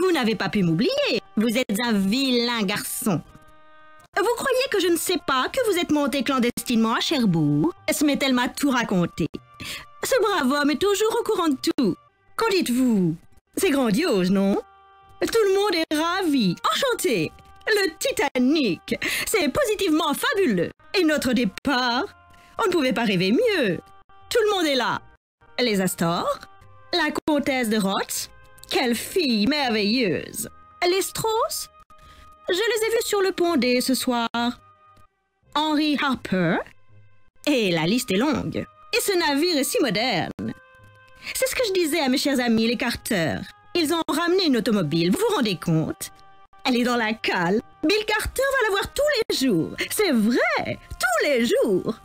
Vous n'avez pas pu m'oublier. Vous êtes un vilain garçon. Vous croyez que je ne sais pas que vous êtes monté clandestinement à Cherbourg? Smethel m'a tout raconté. Ce brave homme est toujours au courant de tout. Qu'en dites-vous? C'est grandiose, non? Tout le monde est ravi, enchanté. Le Titanic, c'est positivement fabuleux. Et notre départ, on ne pouvait pas rêver mieux. Tout le monde est là. Les Astor, la comtesse de Rothes, quelle fille merveilleuse. Les Strauss, je les ai vus sur le pont D ce soir. Henry Harper, et la liste est longue. Et ce navire est si moderne. C'est ce que je disais à mes chers amis, les Carter. Ils ont ramené une automobile, vous vous rendez compte? Elle est dans la cale. Bill Carter va la voir tous les jours. C'est vrai, tous les jours.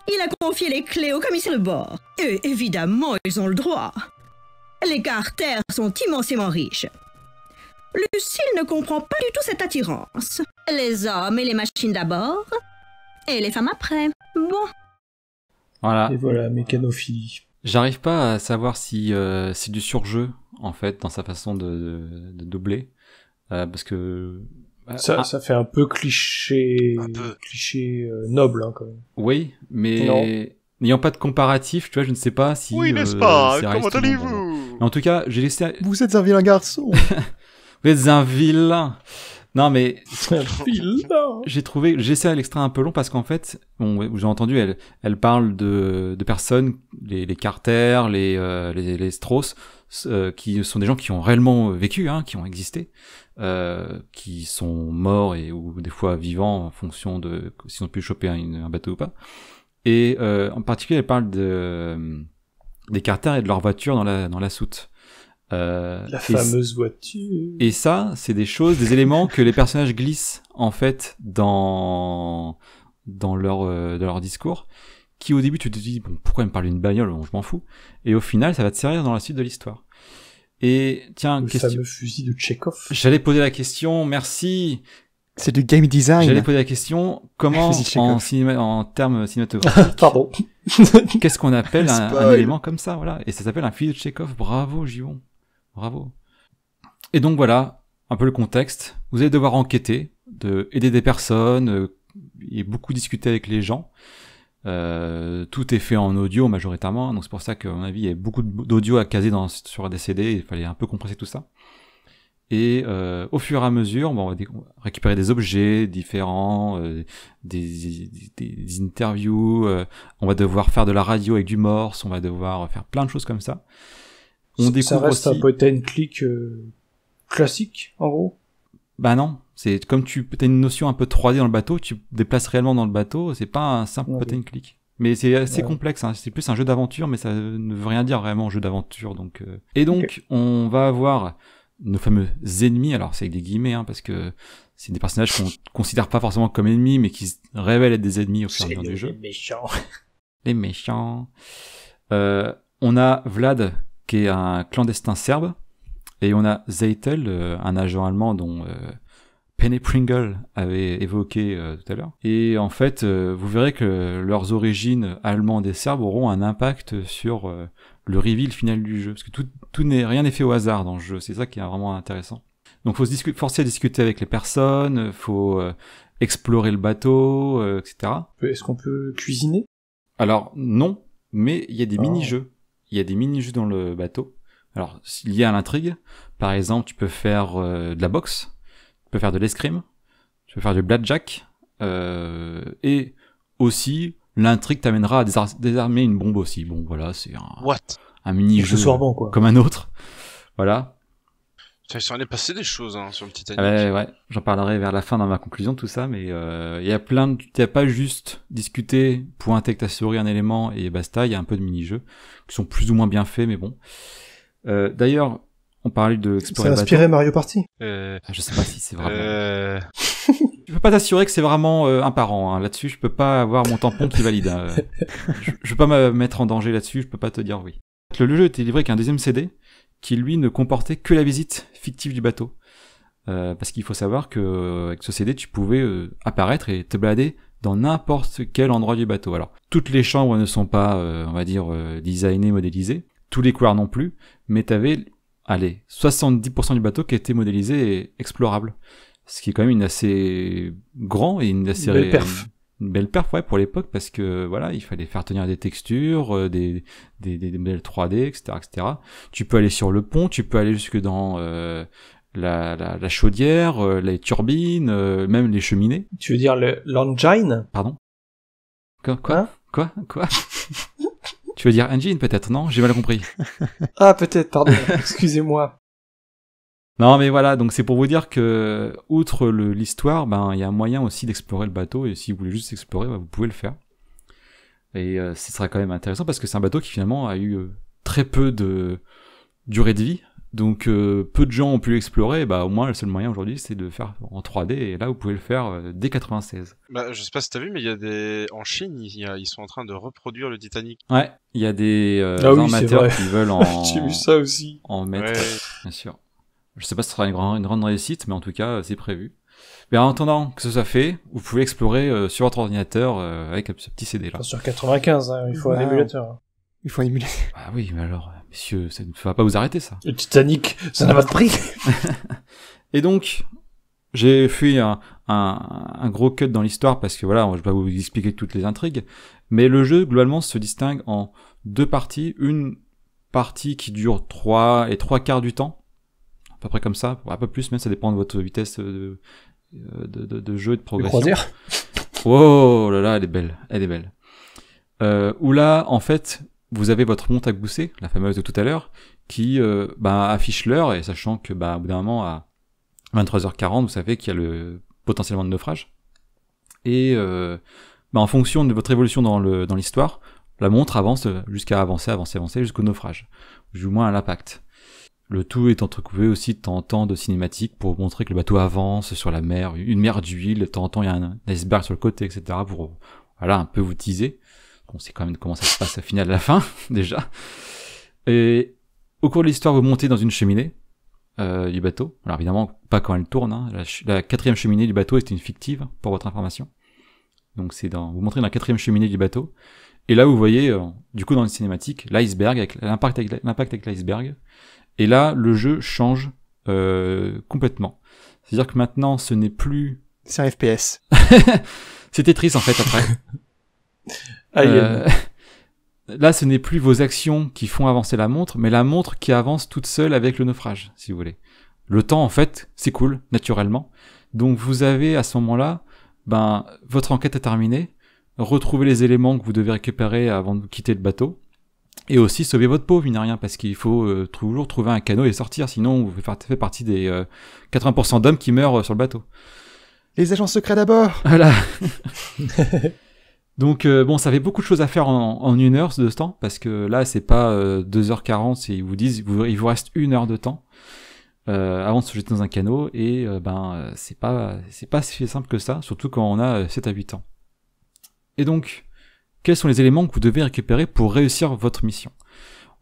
Il a confié les clés au commissaire de bord. Et évidemment, ils ont le droit. Les Carter sont immensément riches. Lucille ne comprend pas du tout cette attirance. Les hommes et les machines d'abord, et les femmes après. Bon. Voilà. Et voilà, mécanophilie. J'arrive pas à savoir si c'est du surjeu, en fait, dans sa façon de doubler. Parce que... Ça fait un peu cliché... cliché noble, hein, quand même. Oui, mais... N'ayant pas de comparatif, tu vois, je ne sais pas si... Oui, n'est-ce pas? Comment allez-vous? En tout cas, j'ai laissé... Vous êtes un vilain garçon. Vous êtes un vilain. Non, mais... Un vilain. J'ai laissé l'extrait un peu long parce qu'en fait, bon, j'ai entendu, elle parle de personnes, les Carter, les Strauss, qui sont des gens qui ont réellement vécu, hein, qui ont existé, qui sont morts ou des fois vivants en fonction de s'ils ont pu choper un bateau ou pas. Et en particulier, elle parle des Carter et de leur voiture dans la soute. La fameuse voiture. Et ça, c'est des éléments que les personnages glissent en fait dans leur discours, qui au début tu te dis bon, pourquoi elle me parle d'une bagnole, bon, je m'en fous, et au final ça va te servir dans la suite de l'histoire. Et tiens, le fameux fusil de Tchekhov. J'allais poser la question, merci. C'est du game design. J'allais poser la question, comment en termes cinématographiques, pardon, qu'est-ce qu'on appelle un élément comme ça, voilà. Et ça s'appelle un fusil de Tchekhov. Bravo, Givon. Bravo. Et donc voilà, un peu le contexte. Vous allez devoir enquêter, aider des personnes, et beaucoup discuter avec les gens. Tout est fait en audio majoritairement, donc c'est pour ça qu'à mon avis il y avait beaucoup d'audio à caser sur des CD, il fallait un peu compresser tout ça. Et au fur et à mesure, on va récupérer des objets différents, des interviews, on va devoir faire de la radio avec du morse, on va devoir faire plein de choses comme ça. Ça reste un point and click classique, en gros. Bah non, c'est comme t'as une notion un peu 3D dans le bateau, tu te déplaces réellement dans le bateau, c'est pas un simple point and click. Mais c'est assez complexe, hein. C'est plus un jeu d'aventure, mais ça ne veut rien dire vraiment jeu d'aventure. Donc, Et donc, on va avoir nos fameux ennemis, alors c'est avec des guillemets, hein, parce que c'est des personnages qu'on considère pas forcément comme ennemis, mais qui se révèlent être des ennemis au fur et à mesure du jeu. Les méchants. Les méchants. On a Vlad, qui est un clandestin serbe, et on a Zeitel, un agent allemand dont Penny Pringle avait évoqué tout à l'heure. Et en fait, vous verrez que leurs origines allemandes et serbes auront un impact sur le reveal final du jeu, parce que rien n'est fait au hasard dans le jeu, c'est ça qui est vraiment intéressant. Donc faut se forcer à discuter avec les personnes, faut explorer le bateau, etc. Est-ce qu'on peut cuisiner? Alors non, mais il y a des mini-jeux. Il y a des mini-jeux dans le bateau. Alors, liés à l'intrigue, par exemple, tu peux faire de la boxe, tu peux faire de l'escrime, tu peux faire du blackjack, et aussi, l'intrigue t'amènera à désarmer une bombe aussi. Bon, voilà, c'est un mini-jeu comme un autre. Voilà. Il s'en est passé des choses hein, sur le Titanic. Ouais, j'en parlerai vers la fin dans ma conclusion de tout ça, mais il y a tu n'as pas juste discuté, pointer avec ta souris un élément et basta, il y a un peu de mini-jeux qui sont plus ou moins bien faits, mais bon. D'ailleurs, on parlait de explorer le bateau. Ça a inspiré Mario Party. Je sais pas si c'est vraiment... Je peux pas t'assurer que c'est vraiment un parent, hein. Là-dessus, je peux pas avoir mon tampon qui valide. Je peux pas me mettre en danger là-dessus, je peux pas te dire oui. fait, le jeu était livré avec un deuxième CD qui, lui, ne comportait que la visite fictive du bateau. Parce qu'il faut savoir que avec ce CD, tu pouvais apparaître et te balader dans n'importe quel endroit du bateau. Alors, toutes les chambres ne sont pas, on va dire, designées, modélisées. Tous les couloirs non plus. Mais t'avais, 70% du bateau qui était modélisé et explorable. Ce qui est quand même une assez grand et une assez belle perf. Une belle perf, ouais, pour l'époque, parce que voilà, il fallait faire tenir des textures, des modèles 3D, etc., etc. Tu peux aller sur le pont, tu peux aller jusque dans la chaudière, les turbines, même les cheminées. Tu veux dire l'engine? Pardon? Quoi? Tu veux dire engine peut-être, non? J'ai mal compris. Ah, peut-être, pardon. Excusez-moi. Non, mais voilà, donc c'est pour vous dire que, outre l'histoire, ben, il y a un moyen aussi d'explorer le bateau, et si vous voulez juste explorer, ben, vous pouvez le faire. Et ce sera quand même intéressant, parce que c'est un bateau qui finalement a eu très peu de durée de vie, donc peu de gens ont pu l'explorer, bah au moins le seul moyen aujourd'hui c'est de le faire en 3D, et là vous pouvez le faire dès 96. Bah, je sais pas si t'as vu, mais il y a en Chine, ils sont en train de reproduire le Titanic. Ouais, il y a des amateurs qui veulent J'ai vu ça aussi. en mettre, Ouais. bien sûr. Je sais pas si ce sera une grande réussite, mais en tout cas, c'est prévu. Mais en attendant que ce soit fait, vous pouvez explorer sur votre ordinateur avec ce petit CD là. Sur 95, hein, il faut un émulateur. Il faut un émulateur. Ah oui, mais alors, messieurs, ça ne va pas vous arrêter ça. Le Titanic, ça n'a pas de prix. Et donc, j'ai fait un gros cut dans l'histoire parce que voilà, je vais pas vous expliquer toutes les intrigues, mais le jeu globalement se distingue en deux parties. Une partie qui dure 3/4 du temps, à peu près comme ça, un peu plus même, ça dépend de votre vitesse de jeu et de progression. Croisière. Oh là là, elle est belle. Où là, en fait, vous avez votre montre à gousset, la fameuse de tout à l'heure, qui affiche l'heure, et sachant que au bout d'un moment, à 23h40, vous savez qu'il y a potentiellement de naufrage. Et en fonction de votre évolution dans l'histoire, la montre avance jusqu'à avancer jusqu'au naufrage, ou du moins à l'impact. Le tout est entrecoupé aussi de temps en temps de cinématiques pour montrer que le bateau avance sur la mer, une mer d'huile, de temps en temps il y a un iceberg sur le côté, etc. pour un peu vous teaser. On sait quand même comment ça se passe à finale à la fin, déjà. Et au cours de l'histoire, vous montez dans une cheminée du bateau. Alors évidemment, pas quand elle tourne. Hein. La 4e cheminée du bateau est une fictive, pour votre information. Donc vous montrez dans la 4e cheminée du bateau. Et là, vous voyez, du coup, dans une cinématique, l'iceberg, avec l'impact avec l'iceberg. Et là, le jeu change complètement. C'est-à-dire que maintenant, ce n'est plus... C'est un FPS. C'était triste, en fait, après. Là, ce n'est plus vos actions qui font avancer la montre, mais la montre qui avance toute seule avec le naufrage, si vous voulez. Le temps, en fait, s'écoule naturellement. Donc, vous avez, à ce moment-là, votre enquête est terminée, retrouvez les éléments que vous devez récupérer avant de quitter le bateau, et aussi sauver votre peau, mine de rien, parce qu'il faut toujours trouver un canot et sortir, sinon vous faites partie des 80% d'hommes qui meurent sur le bateau. Les agents secrets d'abord. Voilà. Donc ça fait beaucoup de choses à faire en 1 heure de ce temps, parce que là c'est pas 2h40, ils vous disent il vous reste 1 heure de temps avant de se jeter dans un canot, et c'est pas si simple que ça, surtout quand on a 7 à 8 ans. Et donc, quels sont les éléments que vous devez récupérer pour réussir votre mission?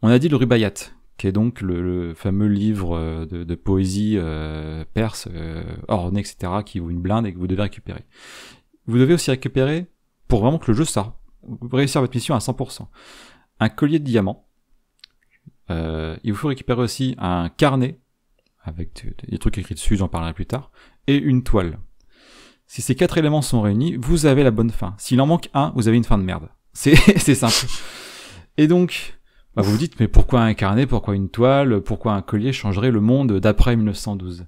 On a dit le Rubaiyat, qui est donc le fameux livre de poésie perse, orné, etc., qui vaut une blinde et que vous devez récupérer. Vous devez aussi récupérer, pour vraiment que le jeu sorte, réussir votre mission à 100%, un collier de diamants. Il vous faut récupérer aussi un carnet, avec des trucs écrits dessus, j'en parlerai plus tard, et une toile. Si ces 4 éléments sont réunis, vous avez la bonne fin. S'il en manque un, vous avez une fin de merde. C'est simple. Et donc, vous vous dites, mais pourquoi un carnet, pourquoi une toile, pourquoi un collier changerait le monde d'après 1912?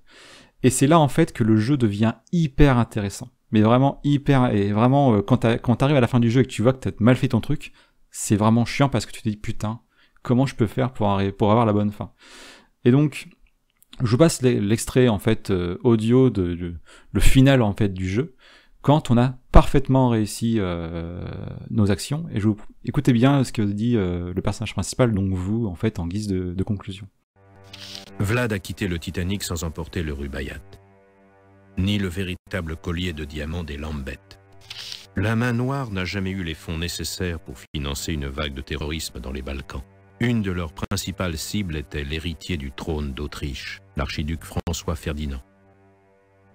Et c'est là, en fait, que le jeu devient hyper intéressant. Mais vraiment hyper, et vraiment, quand t'arrives à la fin du jeu et que tu vois que t'as mal fait ton truc, c'est vraiment chiant parce que tu te dis, putain, comment je peux faire pour avoir la bonne fin? Et donc, je vous passe l'extrait en fait audio le final en fait du jeu, quand on a parfaitement réussi nos actions, et écoutez bien ce que dit le personnage principal, donc vous en fait en guise de conclusion. Vlad a quitté le Titanic sans emporter le Rubaiyat, ni le véritable collier de diamants des Lambettes. La main noire n'a jamais eu les fonds nécessaires pour financer une vague de terrorisme dans les Balkans. Une de leurs principales cibles était l'héritier du trône d'Autriche, l'archiduc François Ferdinand.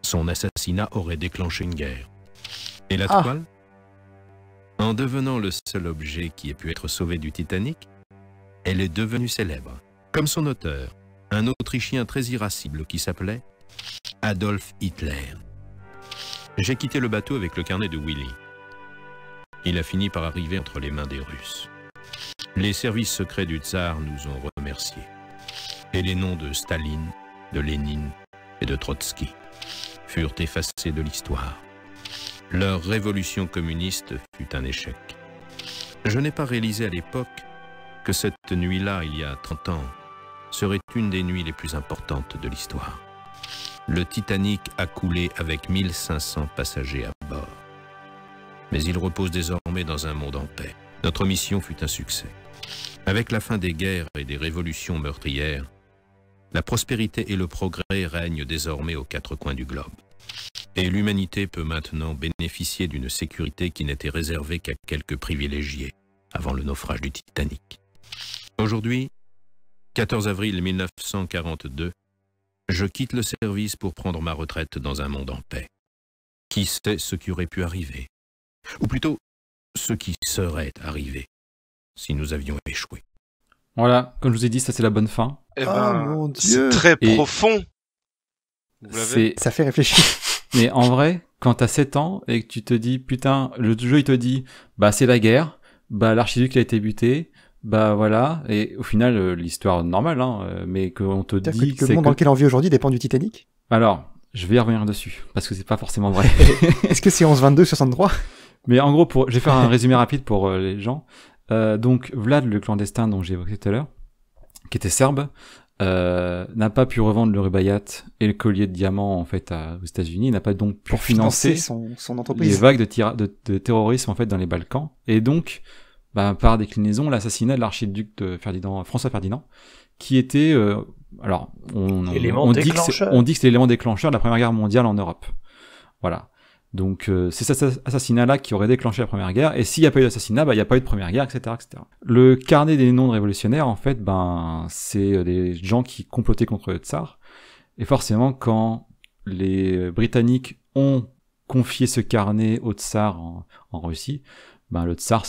Son assassinat aurait déclenché une guerre. Et la toile ? En devenant le seul objet qui ait pu être sauvé du Titanic, elle est devenue célèbre, comme son auteur, un Autrichien très irascible qui s'appelait Adolf Hitler. J'ai quitté le bateau avec le carnet de Willy. Il a fini par arriver entre les mains des Russes. Les services secrets du tsar nous ont remerciés. Et les noms de Staline, de Lénine et de Trotsky furent effacés de l'histoire. Leur révolution communiste fut un échec. Je n'ai pas réalisé à l'époque que cette nuit-là, il y a 30 ans, serait une des nuits les plus importantes de l'histoire. Le Titanic a coulé avec 1500 passagers à bord. Mais il repose désormais dans un monde en paix. Notre mission fut un succès. Avec la fin des guerres et des révolutions meurtrières, la prospérité et le progrès règnent désormais aux 4 coins du globe. Et l'humanité peut maintenant bénéficier d'une sécurité qui n'était réservée qu'à quelques privilégiés avant le naufrage du Titanic. Aujourd'hui, 14 avril 1942, je quitte le service pour prendre ma retraite dans un monde en paix. Qui sait ce qui aurait pu arriver? Ou plutôt, ce qui serait arrivé si nous avions échoué. Voilà, comme je vous ai dit, ça c'est la bonne fin. Eh mon ben, Dieu. c'est très Et profond. Vous l'avez ? Ça fait réfléchir. Mais en vrai, quand t'as 7 ans et que tu te dis, putain, le jeu il te dit, bah c'est la guerre, bah l'archiduc a été buté, bah voilà, et au final, l'histoire normale, hein, mais qu'on te dit que le monde dans lequel on vit aujourd'hui dépend du Titanic. Alors, je vais y revenir dessus, parce que c'est pas forcément vrai. Est-ce que c'est 11-22-63 ? Mais en gros, je vais faire un résumé rapide pour les gens. Donc, Vlad, le clandestin dont j'ai évoqué tout à l'heure, qui était serbe, n'a pas pu revendre le rubaiyat et le collier de diamants en fait aux États-Unis. Il n'a pas donc pu financer son entreprise. les vagues de terrorisme en fait dans les Balkans. Et donc, par déclinaison, l'assassinat de l'archiduc de François Ferdinand, qui était, on dit que c'est l'élément déclencheur de la Première Guerre mondiale en Europe. Voilà. Donc c'est cet assassinat-là qui aurait déclenché la Première Guerre, et s'il n'y a pas eu d'assassinat, il n'y a pas eu de Première Guerre, etc., etc. Le carnet des noms de révolutionnaires, en fait, c'est des gens qui complotaient contre le tsar, et forcément, quand les Britanniques ont confié ce carnet au tsar en Russie, le tsar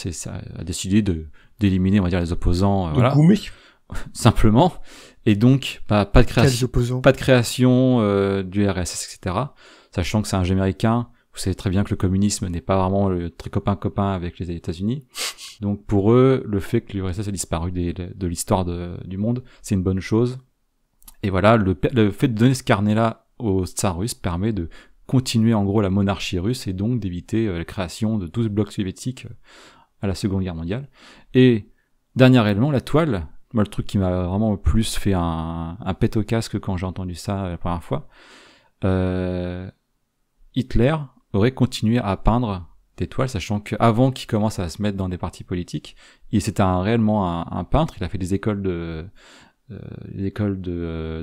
a décidé d'éliminer, on va dire, les opposants, voilà, simplement, et donc pas de création du RSS, etc., sachant que c'est un jeu américain. Vous savez très bien que le communisme n'est pas vraiment très copain avec les États-Unis. Donc pour eux, le fait que l'URSS ait disparu de l'histoire du monde, c'est une bonne chose. Et voilà, le fait de donner ce carnet-là au tsar russe permet de continuer en gros la monarchie russe et donc d'éviter la création de 12 blocs soviétiques à la Seconde Guerre mondiale. Et dernier élément, la toile. Moi, le truc qui m'a vraiment le plus fait un pet au casque quand j'ai entendu ça la première fois. Hitler aurait continué à peindre des toiles, sachant qu'avant qu'il commence à se mettre dans des partis politiques, c'était réellement un peintre. Il a fait des écoles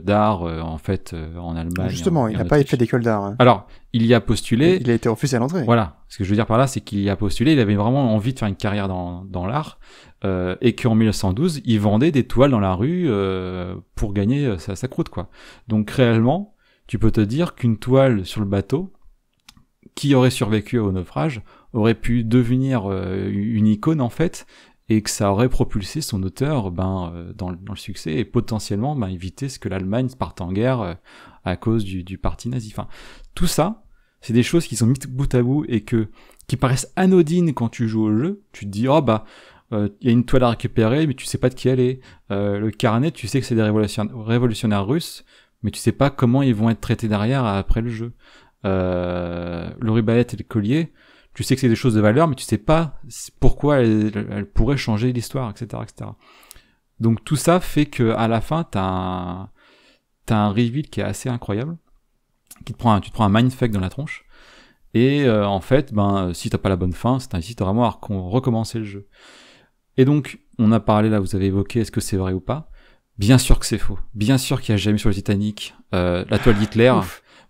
d'art en fait en Allemagne. Justement, il n'a pas fait d'école d'art. Hein. Alors, il y a postulé. Il a été refusé à l'entrée. Voilà. Ce que je veux dire par là, c'est qu'il y a postulé. Il avait vraiment envie de faire une carrière dans l'art, et qu'en 1912, il vendait des toiles dans la rue pour gagner sa croûte, quoi. Donc réellement, tu peux te dire qu'une toile sur le bateau qui aurait survécu au naufrage aurait pu devenir une icône en fait, et que ça aurait propulsé son auteur dans le succès et potentiellement éviter ce que l'Allemagne parte en guerre à cause du parti nazi. Enfin, tout ça, c'est des choses qui sont mises bout à bout et qui paraissent anodines quand tu joues au jeu. Tu te dis il y a une toile à récupérer, mais tu sais pas de qui elle est. Le carnet, tu sais que c'est des révolutionnaires russes, mais tu sais pas comment ils vont être traités derrière après le jeu. Le rubaiyat et le collier, tu sais que c'est des choses de valeur, mais tu sais pas pourquoi elles pourraient changer l'histoire, etc., etc. Donc tout ça fait que à la fin, t'as un reveal qui est assez incroyable, tu te prends un mindfuck dans la tronche, et en fait, si t'as pas la bonne fin, ça t'incite vraiment à recommencer le jeu. Et donc, on a parlé là, vous avez évoqué, est-ce que c'est vrai ou pas? Bien sûr que c'est faux. Bien sûr qu'il n'y a jamais sur le Titanic la toile d'Hitler.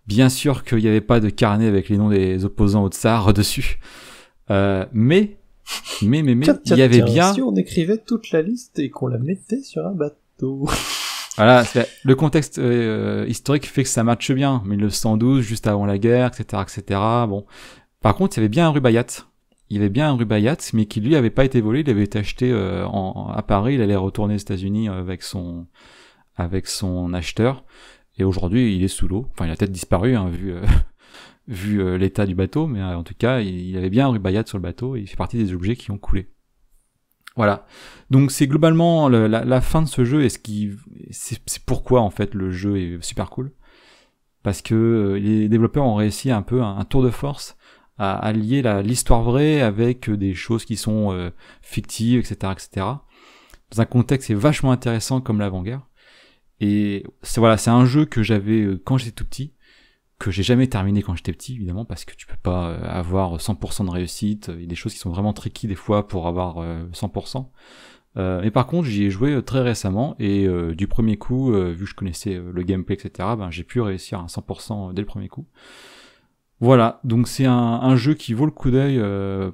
Bien sûr qu'il n'y avait pas de carnet avec les noms des opposants au tsar dessus. Mais Mais il y avait bien... Si on écrivait toute la liste et qu'on la mettait sur un bateau. Voilà, le contexte historique fait que ça matche bien. 1912, juste avant la guerre, etc., etc. Bon. Par contre, il y avait bien un Rubaiyat. Il y avait bien un Rubaiyat, mais qui lui avait pas été volé. Il avait été acheté à Paris. Il allait retourner aux États-Unis avec son acheteur. Et aujourd'hui, il est sous l'eau. Enfin, il a peut-être disparu, hein, vu l'état du bateau. Mais en tout cas, il avait bien un Rubaiyat sur le bateau. Et il fait partie des objets qui ont coulé. Voilà. Donc c'est globalement la fin de ce jeu, et c'est pourquoi en fait le jeu est super cool, parce que les développeurs ont réussi un peu un tour de force à lier l'histoire vraie avec des choses qui sont fictives, etc., etc. Dans un contexte qui est vachement intéressant comme l'avant-guerre. Et c'est un jeu que j'avais quand j'étais tout petit, que j'ai jamais terminé quand j'étais petit, évidemment, parce que tu peux pas avoir 100% de réussite. Il y a des choses qui sont vraiment tricky des fois pour avoir 100%. Mais par contre, j'y ai joué très récemment, et du premier coup, vu que je connaissais le gameplay, etc., j'ai pu réussir à 100% dès le premier coup. Voilà, donc c'est un jeu qui vaut le coup d'œil,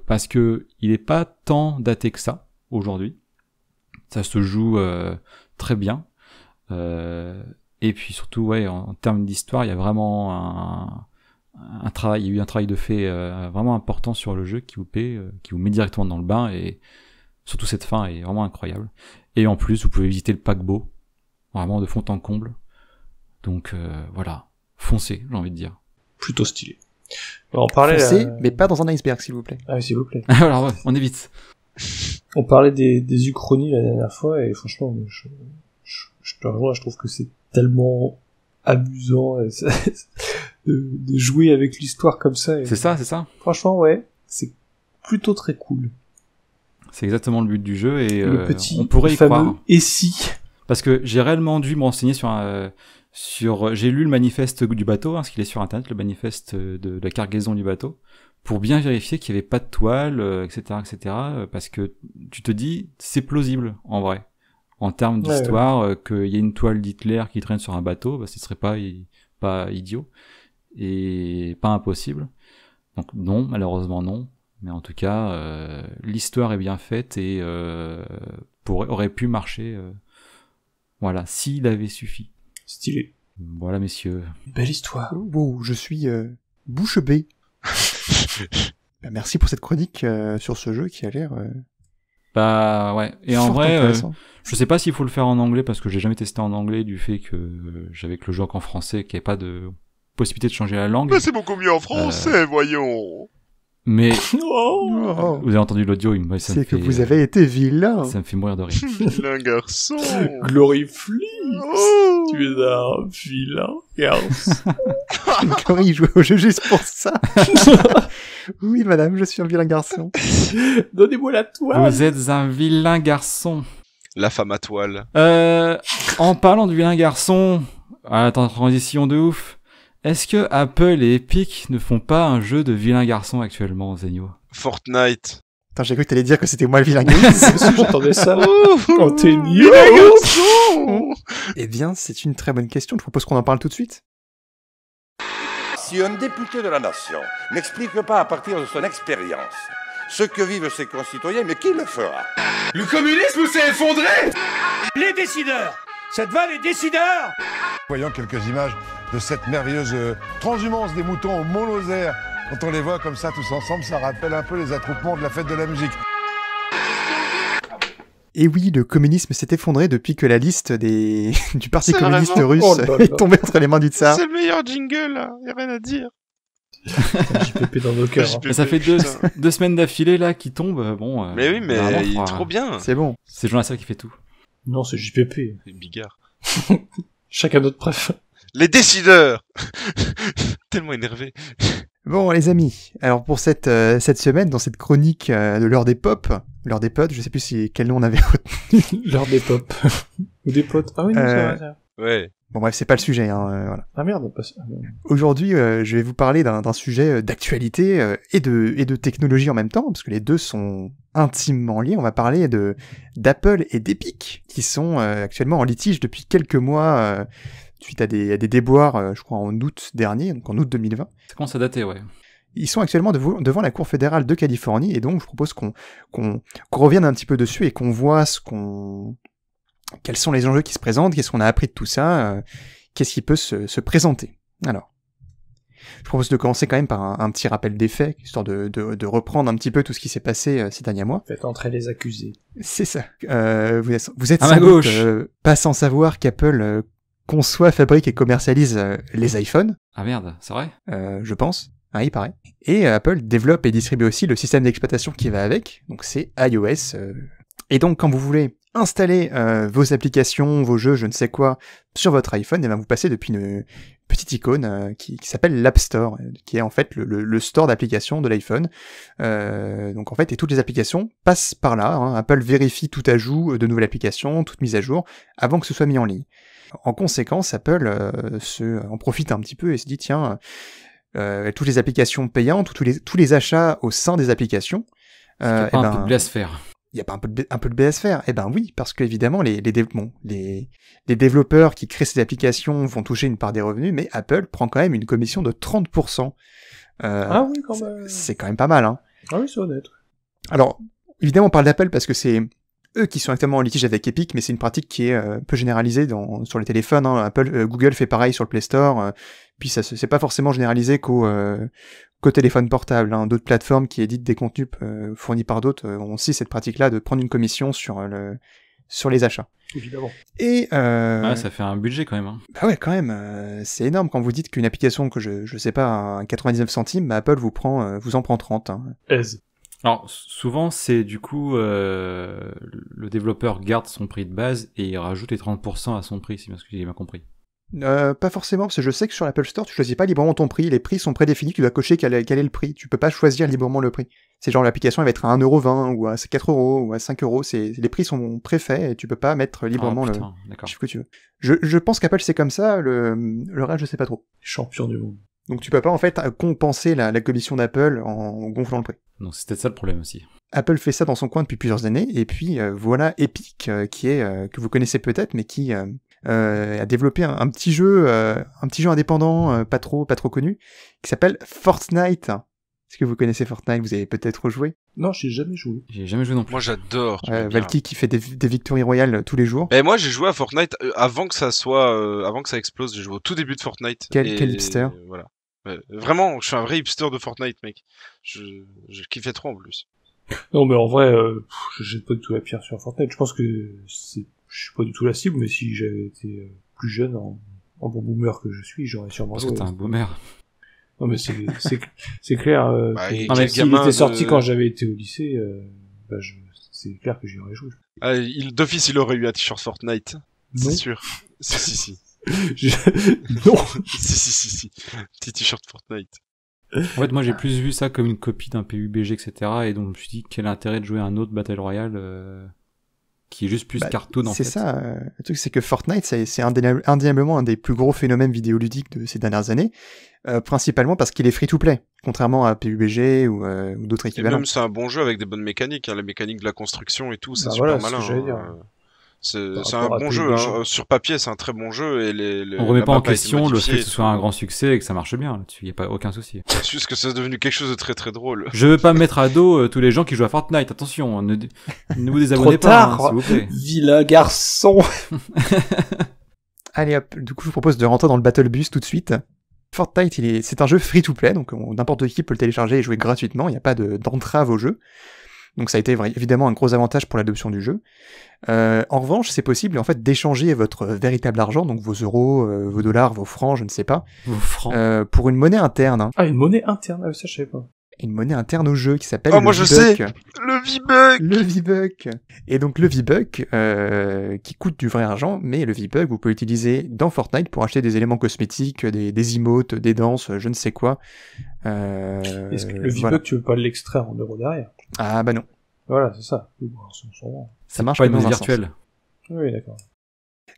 parce que il est pas tant daté que ça, aujourd'hui. Ça se joue très bien. Et puis surtout, ouais, en termes d'histoire, il y a vraiment un travail, il y a eu un travail de fait vraiment important sur le jeu qui vous met directement dans le bain, et surtout cette fin est vraiment incroyable. Et en plus, vous pouvez visiter le paquebot, vraiment de fond en comble. Donc voilà, foncez, j'ai envie de dire. Plutôt stylé. On parlait foncez, mais pas dans un iceberg, s'il vous plaît. Ah oui, s'il vous plaît. Alors ouais, on évite. On parlait des uchronies la dernière fois, et franchement, je te rejoins, je trouve que c'est tellement amusant de jouer avec l'histoire comme ça. C'est ça. Franchement, ouais, c'est plutôt très cool. C'est exactement le but du jeu, et le petit on pourrait y fameux croire. Et si. Parce que j'ai réellement dû me renseigner j'ai lu le manifeste du bateau, parce qu'il est sur internet, le manifeste de la cargaison du bateau, pour bien vérifier qu'il n'y avait pas de toile, etc., etc., parce que tu te dis, c'est plausible, en vrai. En termes d'histoire, qu'il y ait une toile d'Hitler qui traîne sur un bateau, ce serait pas idiot, et pas impossible. Donc non, malheureusement non. Mais en tout cas, l'histoire est bien faite, et aurait pu marcher, voilà, s'il avait suffi. Stylé. Voilà, messieurs. Belle histoire. Wow, je suis bouche bée. Merci pour cette chronique sur ce jeu qui a l'air... Bah ouais, et en vrai, je sais pas s'il faut le faire en anglais, parce que j'ai jamais testé en anglais, du fait que j'avais que le jeu qu'en français, qu'il n'y avait pas de possibilité de changer la langue. Mais c'est beaucoup mieux en français, voyons. Mais vous avez entendu l'audio, c'est que vous avez été vilain. Ça me fait mourir de rire. Vilain garçon. Gloriflix, tu es un vilain garçon. Glory jouait au jeu juste pour ça. Oui, madame, je suis un vilain garçon. Donnez-moi la toile. Vous êtes un vilain garçon. La femme à toile. En parlant de vilain garçon, attends, transition de ouf. Est-ce que Apple et Epic ne font pas un jeu de vilain garçon actuellement, Zenio? Fortnite. Attends, j'ai cru que t'allais dire que c'était moi le vilain garçon. J'attendais ça. Oh, t'es vilain garçon. Eh bien, c'est une très bonne question. Je propose qu'on en parle tout de suite. Si un député de la nation n'explique pas à partir de son expérience ce que vivent ses concitoyens, mais qui le fera? Le communisme s'est effondré. Les décideurs. Ça te va, les décideurs? Voyons quelques images de cette merveilleuse transhumance des moutons au Mont-Lozère. Quand on les voit comme ça tous ensemble, ça rappelle un peu les attroupements de la fête de la musique. Et oui, le communisme s'est effondré depuis que la liste du Parti communiste russe est tombée entre les mains du tsar. C'est le meilleur jingle, là. Y a rien à dire. JPP dans nos cœurs. Ça fait deux semaines d'affilée là qui tombent. Bon. Mais oui, mais il est trop bien. C'est bon. C'est Jean Lassalle qui fait tout. Non, c'est JPP. C'est Bigard. Chacun notre préf. Les décideurs. Tellement énervé. Bon, les amis, alors pour cette semaine, dans cette chronique de l'heure des pop, l'heure des potes, je sais plus quel nom on avait retenu. L'heure des pop. Ou des potes. Ah oui, non, c'est vrai. Ouais. Bon bref, c'est pas le sujet. Voilà. Ah merde. Aujourd'hui, je vais vous parler d'un sujet d'actualité et de technologie en même temps, parce que les deux sont intimement liés. On va parler d'Apple et d'Epic, qui sont actuellement en litige depuis quelques mois, suite à des déboires, je crois en août dernier, donc en août 2020. Ça commence à dater, ouais. Ils sont actuellement devant la Cour fédérale de Californie, et donc je propose qu'on revienne un petit peu dessus et qu'on voit quels sont les enjeux qui se présentent, qu'est-ce qu'on a appris de tout ça, qu'est-ce qui peut se présenter. Alors, je propose de commencer quand même par un petit rappel des faits, histoire de reprendre un petit peu tout ce qui s'est passé ces derniers mois. Faites entrer les accusés. C'est ça. Vous êtes sans doute pas sans savoir qu'Apple conçoit, fabrique et commercialise les iPhones. Ah merde, c'est vrai ? Je pense. Ah, il paraît. Et Apple développe et distribue aussi le système d'exploitation qui va avec, donc c'est iOS. Et donc quand vous voulez installer vos applications, vos jeux, je ne sais quoi, sur votre iPhone, et bien vous passez depuis une petite icône qui s'appelle l'App Store, qui est en fait le store d'applications de l'iPhone. Donc en fait, et toutes les applications passent par là. Hein. Apple vérifie tout ajout de nouvelles applications, toute mise à jour, avant que ce soit mis en ligne. En conséquence, Apple en profite un petit peu et se dit, tiens, toutes les applications payantes, tous les achats au sein des applications... un peu de blasphère. Il y a pas un peu de BSFR? Eh ben oui, parce qu'évidemment, les développeurs qui créent ces applications vont toucher une part des revenus, mais Apple prend quand même une commission de 30%. Ah oui, quand même. C'est quand même pas mal, hein. Ah oui, c'est honnête. Alors, évidemment, on parle d'Apple parce que c'est eux qui sont actuellement en litige avec Epic, mais c'est une pratique qui est un peu généralisée sur les téléphones, hein. Google fait pareil sur le Play Store, puis ça c'est pas forcément généralisé qu'au téléphone portable, hein. D'autres plateformes qui éditent des contenus fournis par d'autres ont aussi cette pratique-là de prendre une commission sur les achats. Évidemment. Et ça fait un budget quand même. Hein. Bah ouais, quand même, c'est énorme quand vous dites qu'une application que je sais pas, à 99 centimes, bah Apple vous en prend 30. Hein. Alors souvent c'est du coup le développeur garde son prix de base et il rajoute les 30% à son prix, si bien ce que j'ai bien compris. Pas forcément, parce que je sais que sur l'Apple Store, tu choisis pas librement ton prix, les prix sont prédéfinis, tu dois cocher quel est le prix, tu peux pas choisir librement le prix. C'est genre l'application elle va être à 1,20€ ou à 4€ ou à 5€, les prix sont préfaits et tu peux pas mettre librement le chiffre que tu veux. Je pense qu'Apple c'est comme ça, le reste je sais pas trop. Champion du monde. Donc tu peux pas en fait compenser la commission d'Apple en gonflant le prix. Non, c'est peut-être ça le problème aussi. Apple fait ça dans son coin depuis plusieurs années, et puis voilà Epic qui est que vous connaissez peut-être, mais qui a développé un petit jeu indépendant, pas trop connu, qui s'appelle Fortnite. Est-ce que vous connaissez Fortnite? Vous avez peut-être joué? Non, j'ai jamais joué. J'ai jamais joué non plus. Moi j'adore. Valky qui fait des victory royales tous les jours. Et moi j'ai joué à Fortnite avant que ça explose. J'ai joué au tout début de Fortnite. Quel hipster. Voilà. Vraiment, je suis un vrai hipster de Fortnite, mec. Je kiffais trop en plus. Non, mais en vrai, je jette pas du tout la pierre sur Fortnite. Je pense que je suis pas du tout la cible, mais si j'avais été plus jeune, en bon boomer que je suis, j'aurais sûrement joué. Parce que t'es un boomer. Non, mais c'est clair. S'il était sorti quand j'avais été au lycée, c'est clair que j'y aurais joué. D'office, il aurait eu un t-shirt Fortnite. C'est sûr. Si. Non. Si. Petit t-shirt Fortnite. En fait, moi, j'ai plus vu ça comme une copie d'un PUBG, etc. Et donc, je me suis dit, quel intérêt de jouer à un autre Battle Royale qui est juste plus cartoon, en fait. C'est ça. Le truc, c'est que Fortnite, c'est indéniablement un des plus gros phénomènes vidéoludiques de ces dernières années. Principalement parce qu'il est free-to-play, contrairement à PUBG ou d'autres équivalents. Et même, c'est un bon jeu avec des bonnes mécaniques. Hein, la mécanique de la construction et tout, c'est super malin. C'est un rapport à bon jeu, hein. Sur papier c'est un très bon jeu et on remet pas en question le fait que ce soit un grand succès et que ça marche bien là-dessus, il y a pas aucun souci. C'est juste que c'est devenu quelque chose de très très drôle. Je veux pas me mettre à dos tous les gens qui jouent à Fortnite, attention, ne vous désabonnez pas, s'il vous plaît. Vilain garçon. Allez hop, du coup je vous propose de rentrer dans le Battle Bus tout de suite. Fortnite, c'est un jeu free-to-play, donc n'importe qui peut le télécharger et jouer gratuitement, il n'y a pas d'entrave au jeu. Donc ça a été évidemment un gros avantage pour l'adoption du jeu. En revanche, c'est possible en fait d'échanger votre véritable argent, donc vos euros, vos dollars, vos francs, je ne sais pas, vos francs, pour une monnaie interne. Hein. Ah, une monnaie interne, ça je savais pas. Une monnaie interne au jeu qui s'appelle moi je sais, le V-Buck. Le V-Buck. Et donc le V-Buck qui coûte du vrai argent, mais le V-Buck vous pouvez l'utiliser dans Fortnite pour acheter des éléments cosmétiques, des emotes, des danses, je ne sais quoi. Est-ce que le V-Buck tu veux pas l'extraire en euros derrière? Ah bah non. Voilà, c'est ça. Ça marche pas une monnaie virtuelle. Oui, d'accord.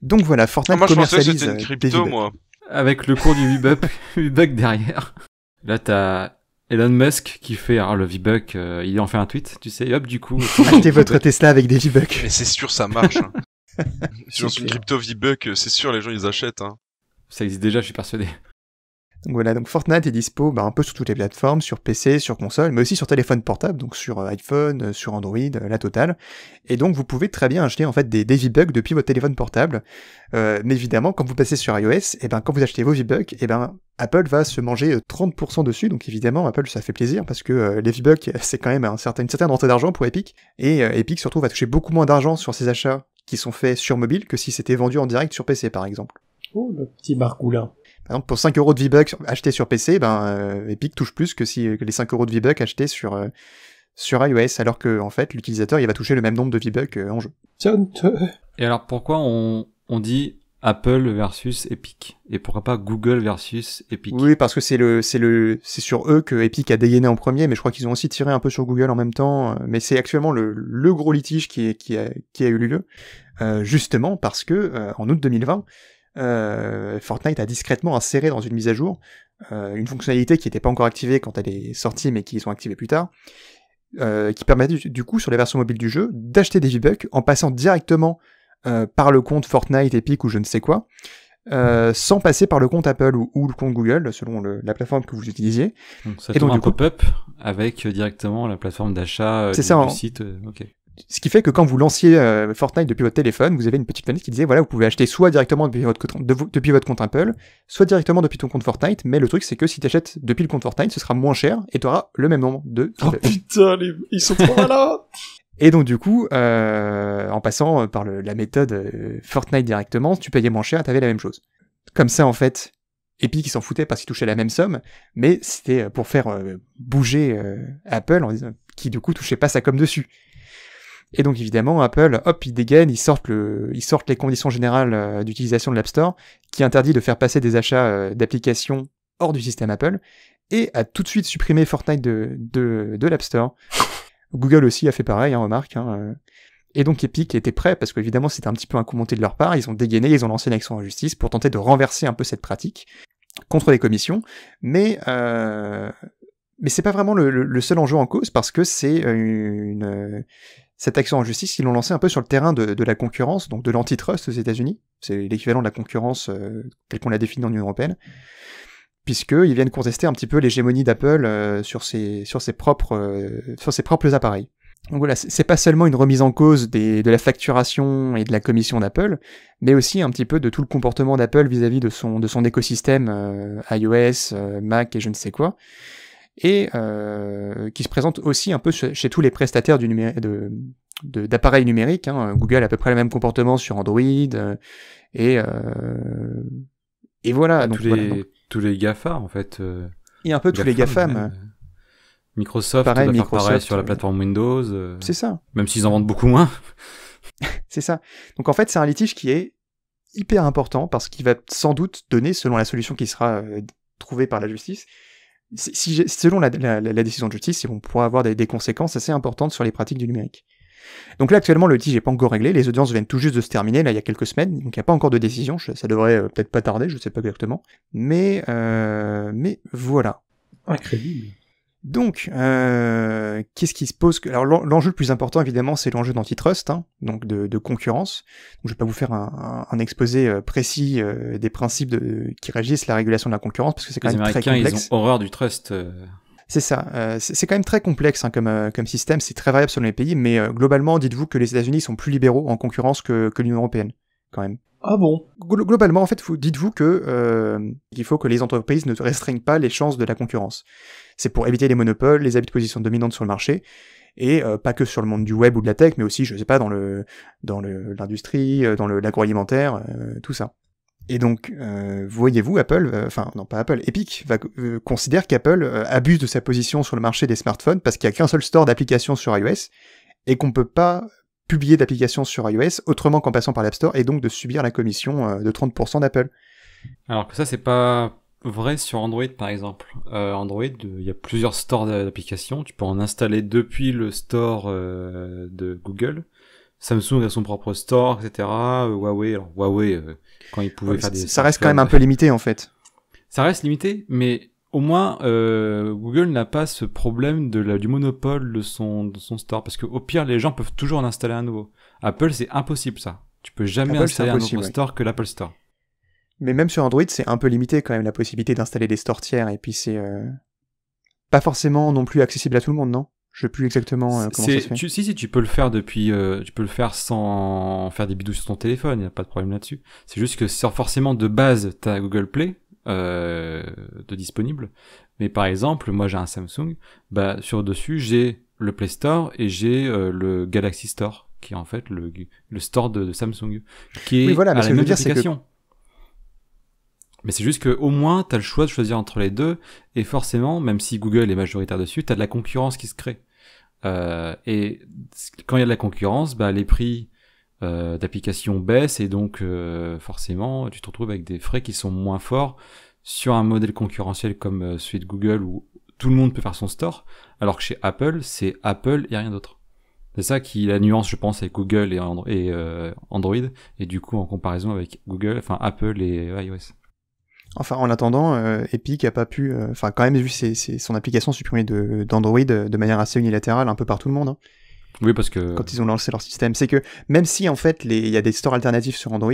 Donc voilà, Fortnite commercialise une crypto, moi. Avec le cours du V-Buck derrière. Là, t'as Elon Musk qui fait le V-Buck, il en fait un tweet, tu sais, et hop, du coup... Achetez votre Tesla avec des V-Bucks. Mais c'est sûr, ça marche. Hein. Si on une crypto V-Buck, c'est sûr, les gens, ils achètent. Hein. Ça existe déjà, je suis persuadé. Donc voilà, donc Fortnite est dispo un peu sur toutes les plateformes, sur PC, sur console, mais aussi sur téléphone portable, donc sur iPhone, sur Android, la totale. Et donc vous pouvez très bien acheter en fait des V-Bucks depuis votre téléphone portable. Mais évidemment, quand vous passez sur iOS, et quand vous achetez vos V-Bucks, Apple va se manger 30% dessus. Donc évidemment, Apple ça fait plaisir parce que les V-Bucks c'est quand même une certaine rentrée d'argent pour Epic. Et Epic surtout va toucher beaucoup moins d'argent sur ses achats qui sont faits sur mobile que si c'était vendu en direct sur PC par exemple. Oh, le petit Margoulin. Par exemple, pour 5 € de V-Bucks achetés sur PC, Epic touche plus que que les 5 € de V-Bucks achetés sur iOS, alors que en fait l'utilisateur il va toucher le même nombre de V-Bucks en jeu. Et alors pourquoi on dit Apple versus Epic et pourquoi pas Google versus Epic? Oui, parce que c'est sur eux que Epic a dégainé en premier, mais je crois qu'ils ont aussi tiré un peu sur Google en même temps. Mais c'est actuellement le gros litige qui a eu lieu, justement parce que en août 2020. Fortnite a discrètement inséré dans une mise à jour une fonctionnalité qui n'était pas encore activée quand elle est sortie, mais qui sont activées plus tard, qui permettait du coup sur les versions mobiles du jeu d'acheter des V-Bucks en passant directement par le compte Fortnite, Epic ou je ne sais quoi, sans passer par le compte Apple ou le compte Google selon la plateforme que vous utilisiez. Donc ça tombe un pop-up avec directement la plateforme d'achat du site. Ok. Ce qui fait que quand vous lanciez Fortnite depuis votre téléphone, vous avez une petite fenêtre qui disait voilà, vous pouvez acheter soit directement depuis votre compte Apple, soit directement depuis ton compte Fortnite, mais le truc c'est que si tu achètes depuis le compte Fortnite, ce sera moins cher et tu auras le même nombre de... Oh putain, ils sont trop malins. Et donc du coup, en passant par la méthode Fortnite directement, si tu payais moins cher, t'avais la même chose. Comme ça en fait, Epic ils s'en foutaient parce qu'ils touchaient la même somme, mais c'était pour faire bouger Apple, qui du coup touchait pas sa com dessus. Et donc évidemment, Apple, hop, ils dégainent, ils sortent les conditions générales d'utilisation de l'App Store, qui interdit de faire passer des achats d'applications hors du système Apple, et a tout de suite supprimé Fortnite de l'App Store. Google aussi a fait pareil, remarque. Et donc Epic était prêt, parce qu'évidemment c'était un petit peu un coup monté de leur part, ils ont dégainé, ils ont lancé une action en justice pour tenter de renverser un peu cette pratique contre les commissions, mais c'est pas vraiment le seul enjeu en cause, parce que c'est cette action en justice, ils l'ont lancé un peu sur le terrain de la concurrence, donc de l'antitrust aux États-Unis. C'est l'équivalent de la concurrence telle qu'on l'a définie dans l'Union européenne, puisqu'ils viennent contester un petit peu l'hégémonie d'Apple sur ses propres appareils. Donc voilà, c'est pas seulement une remise en cause de la facturation et de la commission d'Apple, mais aussi un petit peu de tout le comportement d'Apple vis-à-vis de son écosystème iOS, Mac et je ne sais quoi. Et qui se présente aussi un peu chez tous les prestataires d'appareils numériques. Google a à peu près le même comportement sur Android, et voilà. Donc, tous les GAFA, en fait. Et un peu tous les GAFAM. Microsoft doit faire pareil sur la plateforme Windows. C'est ça. Même s'ils en vendent beaucoup moins. C'est ça. Donc en fait, c'est un litige qui est hyper important, parce qu'il va sans doute donner, selon la solution qui sera trouvée par la justice, selon la décision de justice, on pourra avoir des conséquences assez importantes sur les pratiques du numérique. Donc là, actuellement, le litige n'est pas encore réglé, les audiences viennent tout juste de se terminer, là, il y a quelques semaines, donc il n'y a pas encore de décision, ça devrait peut-être pas tarder, je ne sais pas exactement, mais voilà. Incroyable. Donc, qu'est-ce qui se pose Alors, l'enjeu le plus important, évidemment, c'est l'enjeu d'antitrust, donc de concurrence. Donc, je vais pas vous faire un exposé précis des principes qui régissent la régulation de la concurrence, parce que c'est quand même très complexe. Les Américains, ils ont horreur du trust. C'est ça. C'est quand même très complexe comme système, c'est très variable selon les pays, mais globalement, dites-vous que les États-Unis sont plus libéraux en concurrence que l'Union européenne, quand même. Ah bon? Globalement, en fait, dites-vous qu'il faut que les entreprises ne restreignent pas les chances de la concurrence. C'est pour éviter les monopoles, les abus de position dominante sur le marché, et pas que sur le monde du web ou de la tech, mais aussi, je sais pas, dans l'industrie, dans l'agroalimentaire, tout ça. Et donc, voyez-vous, Epic considère qu'Apple abuse de sa position sur le marché des smartphones parce qu'il n'y a qu'un seul store d'applications sur iOS, et qu'on peut pas publier d'applications sur iOS autrement qu'en passant par l'App Store, et donc de subir la commission de 30% d'Apple. Alors que ça, c'est pas vrai sur Android, par exemple. Android, il y a plusieurs stores d'applications, tu peux en installer depuis le store de Google. Samsung a son propre store, etc. Huawei, quand ils pouvaient faire des... Ça reste quand même un peu limité, en fait. Ça reste limité, mais au moins, Google n'a pas ce problème du monopole de son store, parce qu'au pire, les gens peuvent toujours en installer un nouveau. Apple, c'est impossible, ça. Tu peux jamais installer un autre store que l'Apple Store. Mais même sur Android, c'est un peu limité quand même la possibilité d'installer des stores tiers, et puis c'est pas forcément non plus accessible à tout le monde, non? Je sais plus exactement comment ça se fait. Si, tu peux le faire depuis, tu peux le faire sans faire des bidouilles sur ton téléphone, y a pas de problème là-dessus. C'est juste que forcément de base, t'as Google Play de disponible. Mais par exemple, moi j'ai un Samsung, bah sur dessus j'ai le Play Store et j'ai le Galaxy Store, qui est en fait le store de Samsung, qui est oui, voilà, mais à ce la que je veux même dire, c'est application. Mais c'est juste que au moins t'as le choix de choisir entre les deux, et forcément, même si Google est majoritaire dessus, t'as de la concurrence qui se crée. Et quand il y a de la concurrence, bah les prix d'applications baissent, et donc forcément tu te retrouves avec des frais qui sont moins forts sur un modèle concurrentiel comme celui de Google où tout le monde peut faire son store, alors que chez Apple, c'est Apple et rien d'autre. C'est ça qui la nuance, je pense, avec Google et Android, et du coup en comparaison avec Google, enfin Apple et iOS. Enfin, en attendant, Epic a pas pu, quand même vu son application supprimée d'Android de manière assez unilatérale un peu par tout le monde. Hein. Oui, parce que quand ils ont lancé leur système, c'est que même si en fait il y a des stores alternatifs sur Android,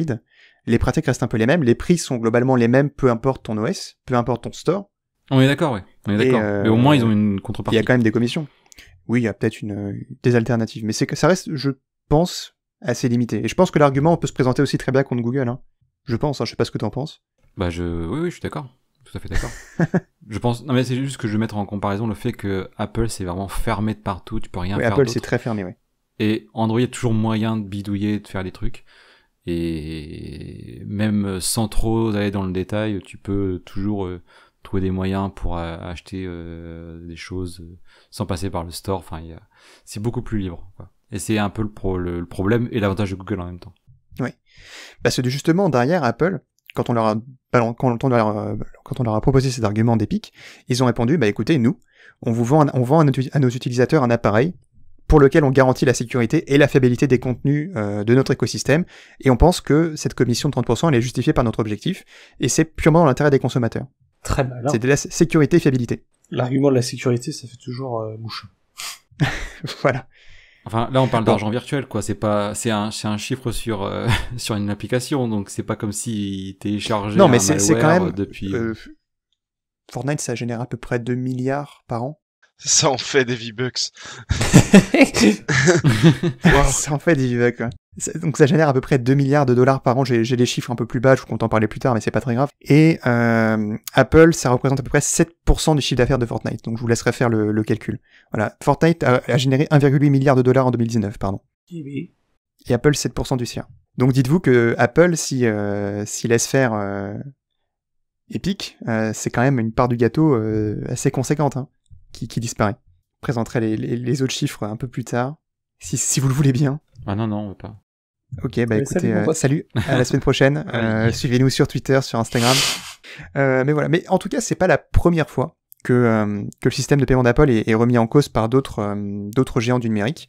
les pratiques restent un peu les mêmes, les prix sont globalement les mêmes, peu importe ton OS, peu importe ton store. On est d'accord, ouais. On est d'accord. Mais au moins ils ont une contrepartie. Il y a quand même des commissions. Oui, il y a peut-être des alternatives, mais c'est que ça reste, je pense, assez limité. Et je pense que l'argument peut se présenter aussi très bien contre Google. Hein. Je pense, je sais pas ce que t'en penses. Bah oui, je suis d'accord. Tout à fait d'accord. Je pense, non mais c'est juste que je vais mettre en comparaison le fait que Apple c'est vraiment fermé de partout, tu peux rien faire Apple d'autre. C'est très fermé, oui. Et Android, il y a toujours moyen de bidouiller, de faire des trucs. Et même sans trop aller dans le détail, tu peux toujours trouver des moyens pour acheter des choses sans passer par le store. Enfin, c'est beaucoup plus libre, quoi. Et c'est un peu le problème et l'avantage de Google en même temps. Oui. Parce que justement, derrière Apple, quand on leur a proposé cet argument d'Epic, ils ont répondu, bah écoutez, nous, on vend à nos utilisateurs un appareil pour lequel on garantit la sécurité et la fiabilité des contenus de notre écosystème, et on pense que cette commission de 30%, elle est justifiée par notre objectif, et c'est purement dans l'intérêt des consommateurs. Très malin. C'est de la sécurité et fiabilité. L'argument de la sécurité, ça fait toujours mouche. Voilà. Enfin, là, on parle d'argent virtuel, quoi. C'est un chiffre sur une application, donc c'est pas comme si téléchargé non, mais un c'est quand même depuis. Fortnite, ça génère à peu près 2 milliards par an. Ça en fait des V-Bucks. Wow. Ça en fait des V-Bucks, ouais. Donc ça génère à peu près 2 milliards de dollars par an. J'ai les chiffres un peu plus bas, je compte en parler plus tard, mais c'est pas très grave. Et Apple, ça représente à peu près 7% du chiffre d'affaires de Fortnite. Donc je vous laisserai faire le calcul. Voilà, Fortnite a généré 1,8 milliard de dollars en 2019, pardon. Oui. Et Apple 7% du sien. Donc dites-vous que Apple, s'il laisse faire Epic, c'est quand même une part du gâteau assez conséquente, hein, qui disparaît. Je présenterai les autres chiffres un peu plus tard, si vous le voulez bien. Ah non, on veut pas. Ok, bah écoutez, salut, à la semaine prochaine. Suivez-nous sur Twitter, sur Instagram. Mais voilà, mais en tout cas, c'est pas la première fois que le système de paiement d'Apple est remis en cause par d'autres géants du numérique.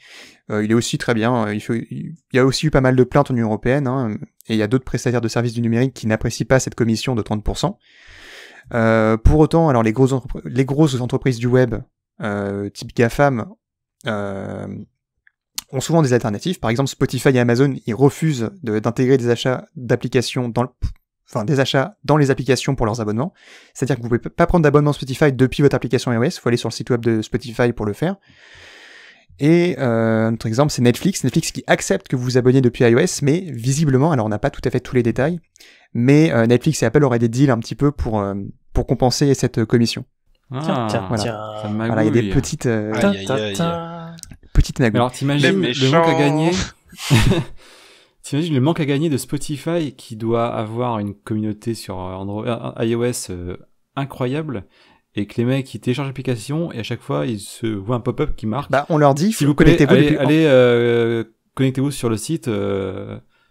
Il est aussi très bien. Il y a aussi eu pas mal de plaintes en Union européenne, hein, et il y a d'autres prestataires de services du numérique qui n'apprécient pas cette commission de 30%. Pour autant, alors les grosses entreprises du web, type GAFAM, ont souvent des alternatives. Par exemple, Spotify et Amazon, ils refusent d'intégrer des achats d'applications des achats dans les applications pour leurs abonnements. C'est-à-dire que vous pouvez pas prendre d'abonnement Spotify depuis votre application iOS. Il faut aller sur le site web de Spotify pour le faire. Et notre exemple, c'est Netflix qui accepte que vous vous abonniez depuis iOS, mais visiblement, alors on n'a pas tout à fait tous les détails, mais Netflix et Apple auraient des deals un petit peu pour compenser cette commission. Tiens, ça magouille. Voilà, il y a des petites petites magouilles. Alors t'imagines le manque à gagner. T'imagines le manque à gagner de Spotify qui doit avoir une communauté sur iOS incroyable, et que les mecs ils téléchargent l'application et à chaque fois ils se voient un pop-up qui marque. Bah on leur dit, si vous connectez-vous connectez-vous sur le site.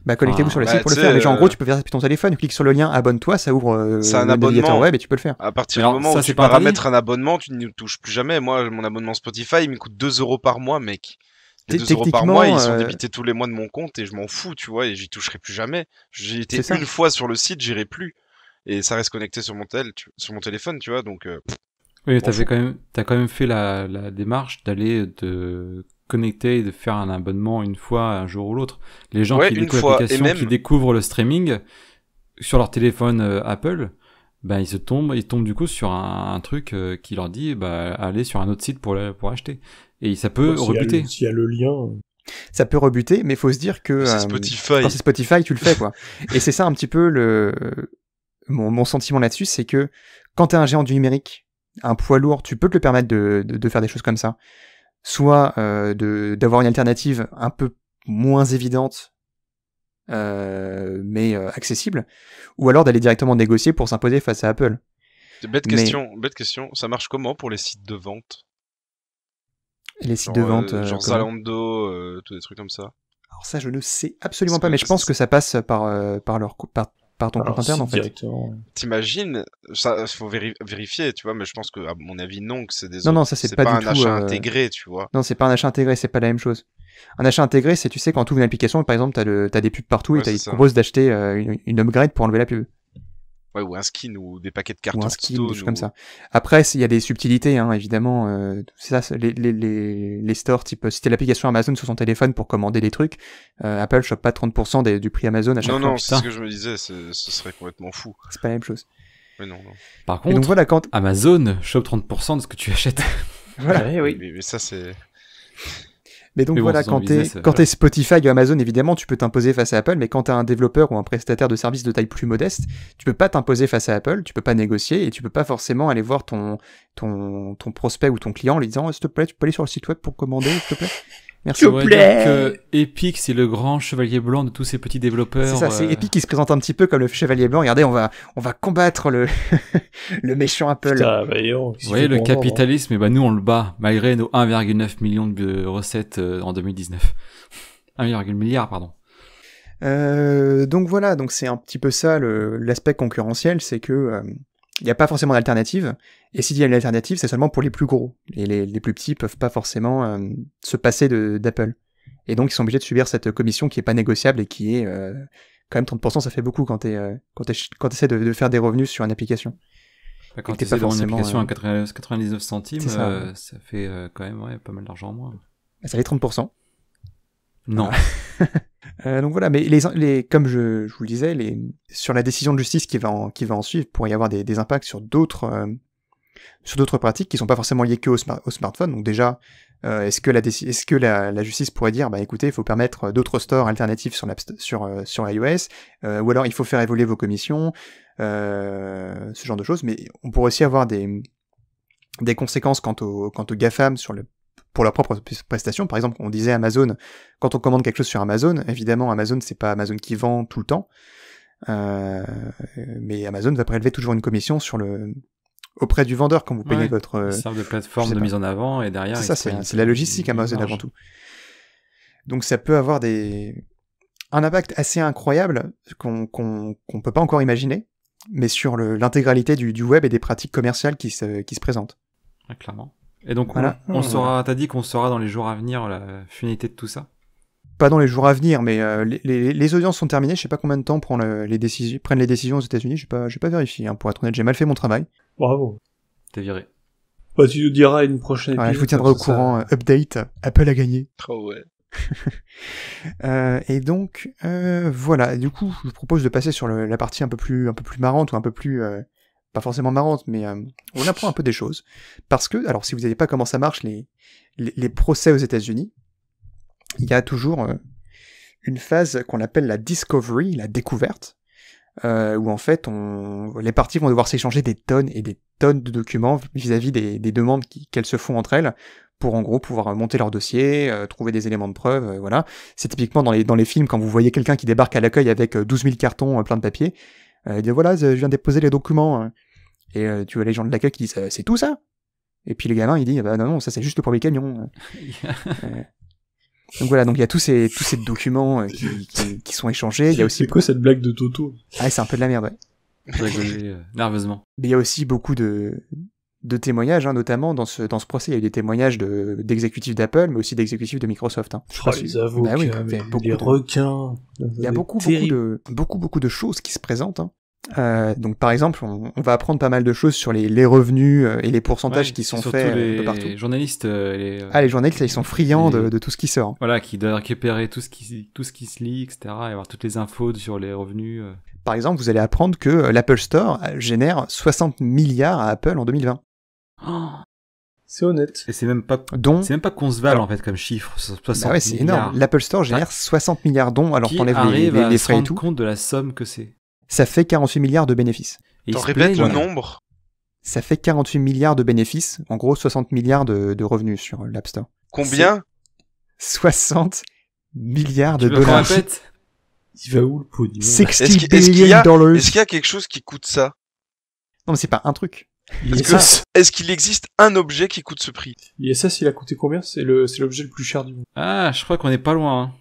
Connectez-vous sur le site pour le faire. Mais genre, en gros, tu peux faire ça depuis ton téléphone, tu cliques sur le lien, abonne-toi, ça ouvre c'est un navigateur web et tu peux le faire. À partir du moment où tu paramètres un abonnement, tu ne touches plus jamais. Moi, mon abonnement Spotify, il me coûte 2 € par mois, mec. Les 2 € par mois, ils sont débités tous les mois de mon compte et je m'en fous, tu vois, et j'y toucherai plus jamais. J'ai été une fois sur le site, j'irai plus. Et ça reste connecté sur mon téléphone, tu vois, donc... Oui, t'as quand même fait la démarche d'aller te connecter et de faire un abonnement une fois, un jour ou l'autre. Les gens qui découvrent l'application, qui découvrent le streaming, sur leur téléphone Apple, ben ils tombent du coup sur un truc qui leur dit allez sur un autre site pour acheter. Et ça peut rebuter. S'il y a le lien. Ça peut rebuter, mais faut se dire que C'est Spotify. Quand c'est Spotify, tu le fais quoi. Et c'est ça un petit peu mon sentiment là-dessus, c'est que quand t'es un géant du numérique, un poids lourd, tu peux te le permettre de faire des choses comme ça. Soit d'avoir une alternative un peu moins évidente, mais accessible, ou alors d'aller directement négocier pour s'imposer face à Apple. Bête question. Ça marche comment pour les sites de vente? Les sites de vente, genre Zalando, tous des trucs comme ça. Alors ça, je ne sais absolument pas, mais je pense que ça passe par ton compte interne en fait. Directement. T'imagines, ça faut vérifier, tu vois, mais je pense que à mon avis non, que c'est des non, ça c'est pas un du tout achat intégré, tu vois. Non, c'est pas un achat intégré, c'est pas la même chose. Un achat intégré, c'est tu sais quand tu ouvres une application, par exemple, t'as des pubs partout et ils te proposent d'acheter une upgrade pour enlever la pub. Ouais, ou un skin ou des paquets de cartons. Ou un skin, des choses comme ça. Après, il y a des subtilités, hein, évidemment. C'est ça, les stores, type, si t'as l'application Amazon sur son téléphone pour commander des trucs, Apple chope pas 30% du prix Amazon à chaque fois. Non, c'est ce que je me disais, ce serait complètement fou. C'est pas la même chose. Mais non. Par contre, donc, voilà, Amazon chope 30% de ce que tu achètes. Voilà. Oui. Mais ça, c'est... Mais donc voilà, quand t'es Spotify ou Amazon, évidemment, tu peux t'imposer face à Apple, mais quand t'es un développeur ou un prestataire de services de taille plus modeste, tu peux pas t'imposer face à Apple, tu peux pas négocier, et tu peux pas forcément aller voir ton prospect ou ton client en lui disant, s'il te plaît, tu peux aller sur le site web pour commander, s'il te plaît. Merci. S'il vous plaît. Epic, c'est le grand chevalier blanc de tous ces petits développeurs. C'est ça, c'est Epic qui se présente un petit peu comme le chevalier blanc. Regardez, on va combattre le méchant Apple. Putain, vous voyez, le capitalisme, nous on le bat, malgré nos 1,9 million de recettes en 2019. 1,1 milliard, pardon. Donc voilà, donc c'est un petit peu ça l'aspect concurrentiel, c'est que il n'y a pas forcément d'alternative, et s'il y a une alternative, c'est seulement pour les plus gros. Et les plus petits peuvent pas forcément se passer d'Apple. Et donc ils sont obligés de subir cette commission qui est pas négociable et qui est quand même 30%, ça fait beaucoup quand t'essaies de faire des revenus sur une application. Quand t'essaies de vendre une application à 99 centimes, ça fait quand même pas mal d'argent en moins. Ça fait 30%. Non. Donc voilà, mais comme je vous le disais, sur la décision de justice qui va en suivre, pourrait y avoir des impacts sur d'autres pratiques qui sont pas forcément liées que au smartphone. Donc déjà, est-ce que la justice pourrait dire, écoutez, il faut permettre d'autres stores alternatifs sur iOS, ou alors il faut faire évoluer vos commissions, ce genre de choses. Mais on pourrait aussi avoir des conséquences quant aux GAFAM pour leurs propres prestations. Par exemple, on disait Amazon, quand on commande quelque chose sur Amazon, évidemment, Amazon, c'est pas Amazon qui vend tout le temps, mais Amazon va prélever toujours une commission auprès du vendeur quand vous payez votre... Ils servent de plateforme de mise en avant, et derrière... C'est ça, c'est la logistique Amazon avant tout. Donc ça peut avoir un impact assez incroyable qu'on peut pas encore imaginer, mais sur l'intégralité du web et des pratiques commerciales qui se présentent. Ouais, clairement. Et donc, voilà. on saura, t'as dit qu'on saura dans les jours à venir la finalité de tout ça? Pas dans les jours à venir, mais les audiences sont terminées. Je sais pas combien de temps prennent les décisions aux États-Unis. J'ai pas vérifié. Pour être honnête, j'ai mal fait mon travail. Bravo. T'es viré. Tu nous diras une prochaine. Je vous tiendrai au courant. Update. Apple a gagné. Oh ouais. Et donc voilà. Du coup, je vous propose de passer sur la partie un peu plus marrante ou un peu plus pas forcément marrante, mais on apprend un peu des choses. Parce que, alors si vous savez pas comment ça marche, les procès aux États-Unis, il y a toujours une phase qu'on appelle la discovery, la découverte, où en fait les parties vont devoir s'échanger des tonnes et des tonnes de documents vis-à-vis des demandes qu'elles se font entre elles, pour en gros pouvoir monter leur dossier, trouver des éléments de preuve, voilà. C'est typiquement dans les films, quand vous voyez quelqu'un qui débarque à l'accueil avec 12 000 cartons plein de papier, il dit voilà, je viens déposer les documents, et tu vois les gens de l'accueil qui disent c'est tout ça? Et puis le gamin il dit non, ça c'est juste le premier camion. Donc voilà, donc il y a tous ces documents qui sont échangés. Il y a aussi... C'est quoi cette blague de Toto? Ah, c'est un peu de la merde, ouais. J'ai rigolé nerveusement. Mais il y a aussi beaucoup de témoignages, notamment dans ce procès. Il y a eu des témoignages d'exécutifs d'Apple, mais aussi d'exécutifs de Microsoft. Les avocats, les requins. Il y a beaucoup de choses qui se présentent. Donc par exemple, on va apprendre pas mal de choses sur les revenus et les pourcentages qui sont faits de partout. Les journalistes, les journalistes, ils sont friands de tout ce qui sort. Voilà, qui doivent récupérer tout ce qui se lit, etc. et avoir toutes les infos sur les revenus. par exemple, vous allez apprendre que l'Apple Store génère 60 milliards à Apple en 2020. Oh. C'est honnête. Et c'est même pas concevable en fait comme chiffre. 60 ouais, c'est milliards. énorme. L'Apple Store génère 60 milliards dont, alors Qui t'enlèves arrive les frais à et se tout. rendre compte de la somme que c'est. Ça fait 48 milliards de bénéfices. T'en répètes le nombre? Ça fait 48 milliards de bénéfices, en gros 60 milliards de revenus sur l'App Store. Combien? 60 milliards de Tu veux qu'on dollars. répète? Il va où le pognon? 60 Est-ce qu'il billion dollars. y a quelque chose qui coûte ça? Non, mais c'est pas un truc. Est-ce qu'il existe un objet qui coûte ce prix? L'ISS, il a coûté combien? C'est l'objet le plus cher du monde. Ah, je crois qu'on est pas loin. Hein.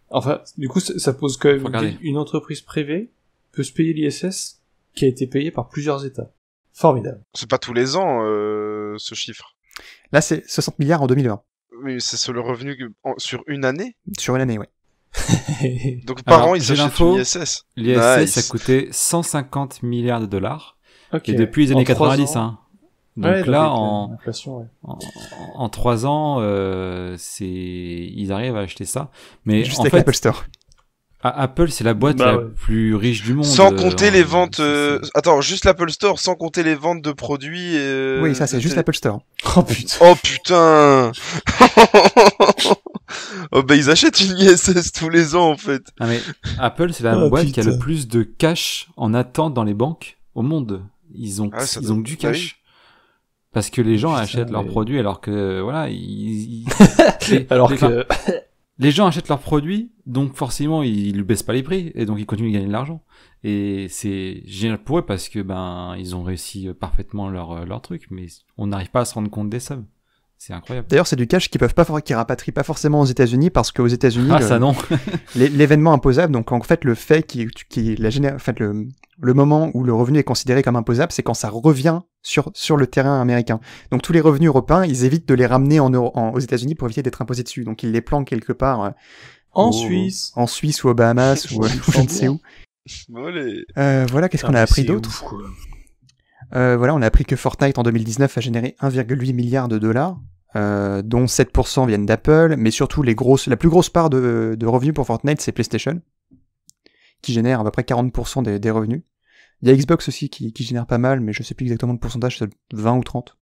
Enfin, du coup, ça pose quand Faut même regarder. une entreprise privée peut se payer l'ISS qui a été payé par plusieurs États. Formidable. C'est pas tous les ans, ce chiffre. Là, c'est 60 milliards en 2020. Oui, c'est sur le revenu sur une année? Sur une année, ouais. Donc par Alors, an, ils j'ai achètent l'info. une ISS. L'ISS, Nice. ça coûtait 150 milliards de dollars. Ok. Et depuis les En années 3 90, ans. hein. Donc Ouais, là, avec l'inflation, ouais. en 3 ans, ils arrivent à acheter ça. Mais Juste en avec fait, l'Apple Store. Apple, c'est la boîte Bah la ouais. plus riche du monde. Sans compter les ventes... c'est- Attends, juste l'Apple Store, sans compter les ventes de produits... Oui, ça, c'est de juste télé- l'Apple Store. Oh putain. Oh putain. Oh bah ils achètent une ISS tous les ans en fait. Ah, mais Apple, c'est la Oh, boîte qui a le putain. plus de cash en attente dans les banques au monde. Ils ont, Ah, ça ils doit- ont du bah cash. Parce que les gens Putain, achètent leurs mais- produits alors que, voilà, Alors les- que... les gens achètent leurs produits, donc forcément, ils ne baissent pas les prix, et donc ils continuent de gagner de l'argent. Et c'est génial pour eux parce que, ils ont réussi parfaitement leur truc, mais on n'arrive pas à se rendre compte des sommes. C'est incroyable. D'ailleurs, c'est du cash qui rapatrient pas forcément aux États-Unis parce qu'aux États-Unis, Ah, ça non. l'événement imposable, donc en fait, le fait le moment où le revenu est considéré comme imposable, c'est quand ça revient sur le terrain américain. Donc tous les revenus européens, ils évitent de les ramener aux États-Unis pour éviter d'être imposés dessus. Donc ils les planquent quelque part En Suisse. en Suisse ou aux Bahamas ou je ne sais où. Allez. Voilà, qu'est-ce qu'on a appris d'autre? Voilà, on a appris que Fortnite en 2019 a généré 1,8 milliard de dollars, dont 7% viennent d'Apple, mais surtout la plus grosse part de revenus pour Fortnite, c'est PlayStation, qui génère à peu près 40% des revenus. Il y a Xbox aussi qui génère pas mal, mais je sais plus exactement le pourcentage, c'est 20 ou 30.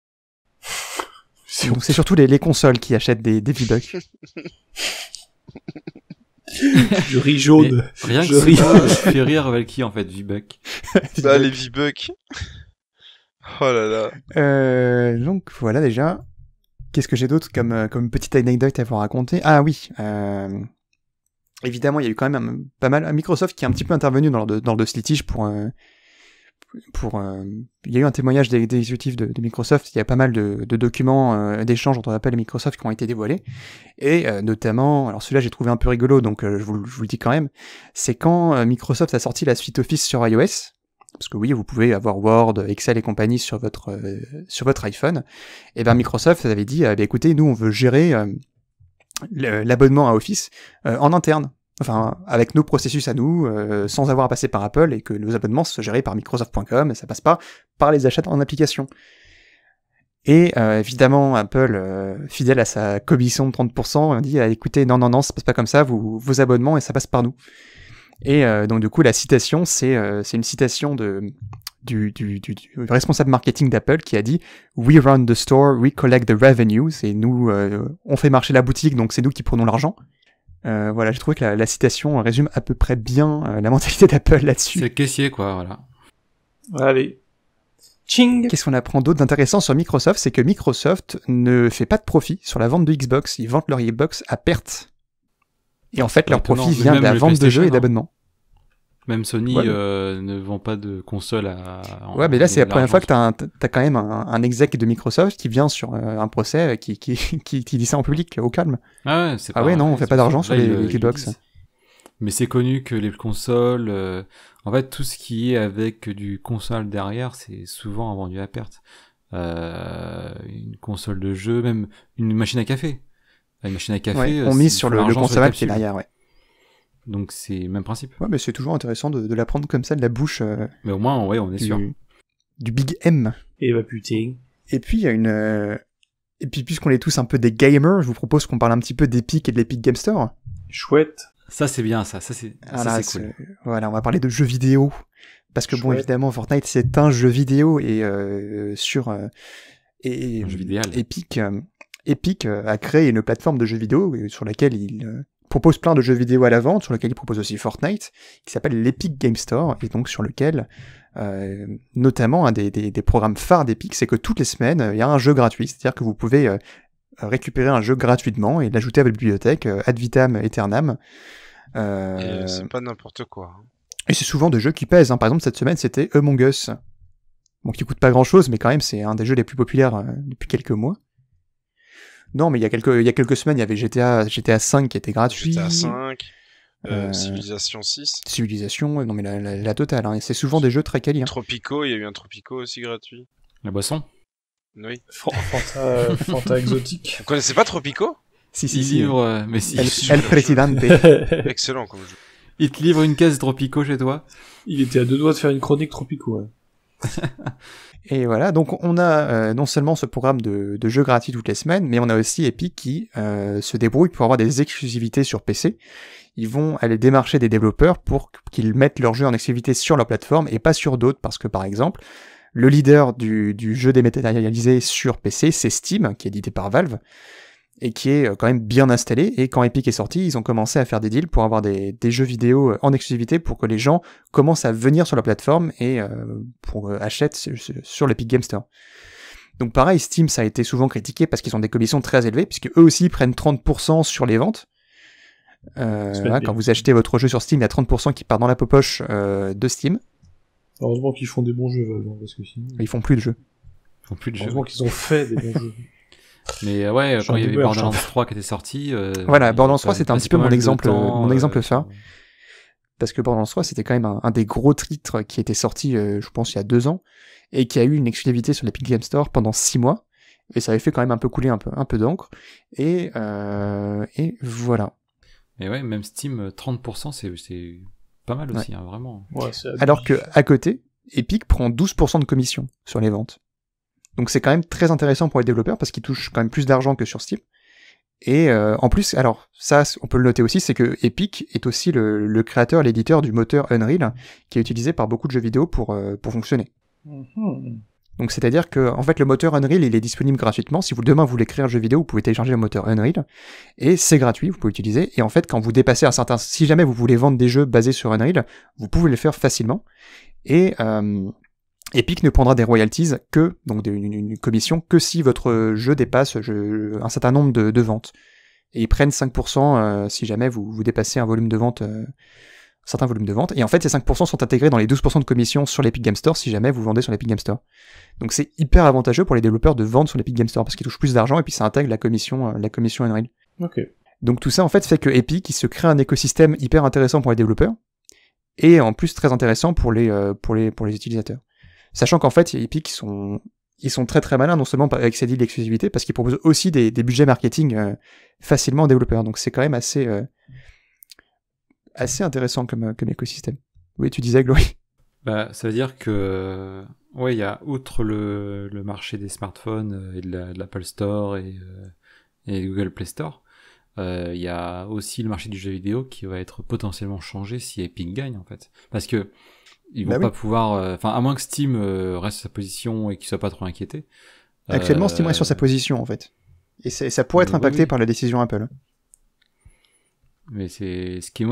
Donc c'est surtout les consoles qui achètent des V-Bucks. Je ris jaune. Mais rien Je que ris. ça, je fais rire avec qui, en fait, V-Buck. Bah les V-Bucks. Oh là là. Donc voilà déjà. Qu'est-ce que j'ai d'autre comme petite anecdote à vous raconter? Ah oui, évidemment il y a eu quand même pas mal Microsoft qui est un petit peu intervenu dans le litige pour il y a eu un témoignage des exécutifs de Microsoft. Il y a pas mal de documents d'échanges entre Apple et Microsoft qui ont été dévoilés, et notamment, alors celui-là j'ai trouvé un peu rigolo, donc je vous le dis quand même, c'est quand Microsoft a sorti la suite Office sur iOS. Parce que oui, vous pouvez avoir Word, Excel et compagnie sur votre iPhone. Et ben Microsoft avait dit, écoutez, nous on veut gérer l'abonnement à Office en interne, enfin avec nos processus à nous, sans avoir à passer par Apple, et que nos abonnements soient gérés par Microsoft.com, et ça passe pas par les achats en application. Et évidemment, Apple, fidèle à sa commission de 30%, dit, écoutez, non, ça passe pas comme ça, vos abonnements, et ça passe par nous. Et donc du coup la citation c'est une citation du responsable marketing d'Apple qui a dit "We run the store, we collect the revenue", c'est nous on fait marcher la boutique, donc c'est nous qui prenons l'argent. Voilà, j'ai trouvé que la citation résume à peu près bien la mentalité d'Apple là-dessus. C'est le caissier, quoi, voilà. Allez. Ching. Qu'est-ce qu'on apprend d'autre d'intéressant sur Microsoft? C'est que Microsoft ne fait pas de profit sur la vente de Xbox, ils vendent leur Xbox à perte. Et en fait, leur Étonnant. profit Mais vient de même la le vente de jeux et PlayStation, d'abonnements. Même Sony Ouais, ne vend pas de console à... Ouais, mais là, c'est la première fois que t'as quand même un exec de Microsoft qui vient sur un procès qui dit ça en public, au calme. Ah ouais, c'est Ah ouais, non, on fait pas d'argent sur les Xbox. Mais c'est connu que les consoles... en fait, tout ce qui est avec du console derrière, c'est souvent vendu à perte. Une console de jeu, même une machine à café. Une machine à café... Ouais, on mise sur le consommable qui est derrière, ouais. Donc c'est le même principe. Ouais, mais c'est toujours intéressant de l'apprendre comme ça de la bouche. Mais au moins, ouais, on est sûr. Du Big M. Et bah putain. Et puis il y a une. Et puis puisqu'on est tous un peu des gamers, je vous propose qu'on parle un petit peu d'Epic et de l'Epic Game Store. Chouette. Ça c'est bien, ça c'est cool. Voilà, on va parler de jeux vidéo. Parce que bon, évidemment, Fortnite c'est un jeu vidéo et et jeu vidéo. Epic a créé une plateforme de jeux vidéo sur laquelle il propose plein de jeux vidéo à la vente, sur lequel il propose aussi Fortnite, qui s'appelle l'Epic Game Store, et donc sur lequel, notamment, un des programmes phares d'Epic, c'est que toutes les semaines, il y a un jeu gratuit, c'est-à-dire que vous pouvez récupérer un jeu gratuitement et l'ajouter à votre bibliothèque, ad vitam aeternam. Et c'est pas n'importe quoi. Et c'est souvent des jeux qui pèsent, hein. Par exemple, cette semaine, c'était Among Us. Bon, qui coûte pas grand-chose, mais quand même, c'est un des jeux les plus populaires depuis quelques mois. Non, mais il y a quelques semaines, il y avait GTA 5 qui était gratuit. GTA 5, Civilization 6. Civilization, non mais la totale, hein. C'est souvent des jeux très quali. Hein. Tropico, il y a eu un Tropico aussi gratuit. La boisson. Oui. Fanta exotique. Vous connaissez pas Tropico? Si. Livre, mais si. El Presidente. Excellent comme jeu. Il te livre une caisse Tropico chez toi? Il était à 2 doigts de faire une chronique Tropico, ouais. Et voilà, donc on a non seulement ce programme de jeux gratuits toutes les semaines, mais on a aussi Epic qui se débrouille pour avoir des exclusivités sur PC. Ils vont aller démarcher des développeurs pour qu'ils mettent leurs jeux en exclusivité sur leur plateforme et pas sur d'autres, parce que par exemple, le leader du jeu dématérialisé sur PC, c'est Steam, qui est édité par Valve, et qui est quand même bien installé, et quand Epic est sorti, ils ont commencé à faire des deals pour avoir des jeux vidéo en exclusivité pour que les gens commencent à venir sur la plateforme et achètent sur l'Epic Game Store. Donc pareil, Steam, ça a été souvent critiqué parce qu'ils ont des commissions très élevées, puisque eux aussi prennent 30% sur les ventes. Voilà, quand vous achetez votre jeu sur Steam, il y a 30% qui part dans la poche de Steam. Heureusement qu'ils font des bons jeux, Valve, parce que sinon... Ils font plus de jeux. Heureusement qu'ils ont fait des bons jeux. Mais ouais, quand il y avait Borderlands 3 qui était sorti... voilà, Borderlands 3 c'était un petit peu mon exemple phare. Ouais. Parce que Borderlands 3 c'était quand même un des gros titres qui était sorti, je pense, il y a 2 ans, et qui a eu une exclusivité sur l'Epic Game Store pendant 6 mois, et ça avait fait quand même un peu couler un peu d'encre, et voilà. Et ouais, même Steam, 30%, c'est pas mal aussi, hein, vraiment. Ouais, alors que à côté, Epic prend 12% de commission sur les ventes. Donc c'est quand même très intéressant pour les développeurs parce qu'ils touchent quand même plus d'argent que sur Steam. Et en plus, alors ça on peut le noter aussi, c'est que Epic est aussi le créateur, l'éditeur du moteur Unreal qui est utilisé par beaucoup de jeux vidéo pour fonctionner. Mm-hmm. Donc c'est-à-dire que en fait le moteur Unreal il est disponible gratuitement. Si demain vous voulez créer un jeu vidéo, vous pouvez télécharger le moteur Unreal et c'est gratuit, vous pouvez l'utiliser. Et en fait quand vous dépassez si jamais vous voulez vendre des jeux basés sur Unreal, vous pouvez le faire facilement. Et Epic ne prendra des royalties donc une commission, que si votre jeu dépasse un certain nombre de ventes. Et ils prennent 5% si jamais vous dépassez un certain volume de vente. Et en fait, ces 5% sont intégrés dans les 12% de commission sur l'Epic Game Store si jamais vous vendez sur l'Epic Game Store. Donc c'est hyper avantageux pour les développeurs de vendre sur l'Epic Game Store parce qu'ils touchent plus d'argent et puis ça intègre la commission Unreal. Ok. Donc tout ça en fait fait que Epic il se crée un écosystème hyper intéressant pour les développeurs et en plus très intéressant pour les utilisateurs. Sachant qu'en fait, Epic, ils sont très très malins, non seulement avec ces deals d'exclusivité, parce qu'ils proposent aussi des budgets marketing facilement aux développeurs. Donc c'est quand même assez intéressant comme écosystème. Oui, tu disais, Glory. Bah, ça veut dire que, ouais, il y a, outre le marché des smartphones et de l'Apple Store et Google Play Store, il y a aussi le marché du jeu vidéo qui va être potentiellement changé si Epic gagne, en fait. Parce que ils vont pas pouvoir, à moins que Steam reste sur sa position et qu'il soit pas trop inquiété. Actuellement, Steam reste sur sa position, en fait. Et ça pourrait être impacté par la décision Apple. Mais c'est ce qui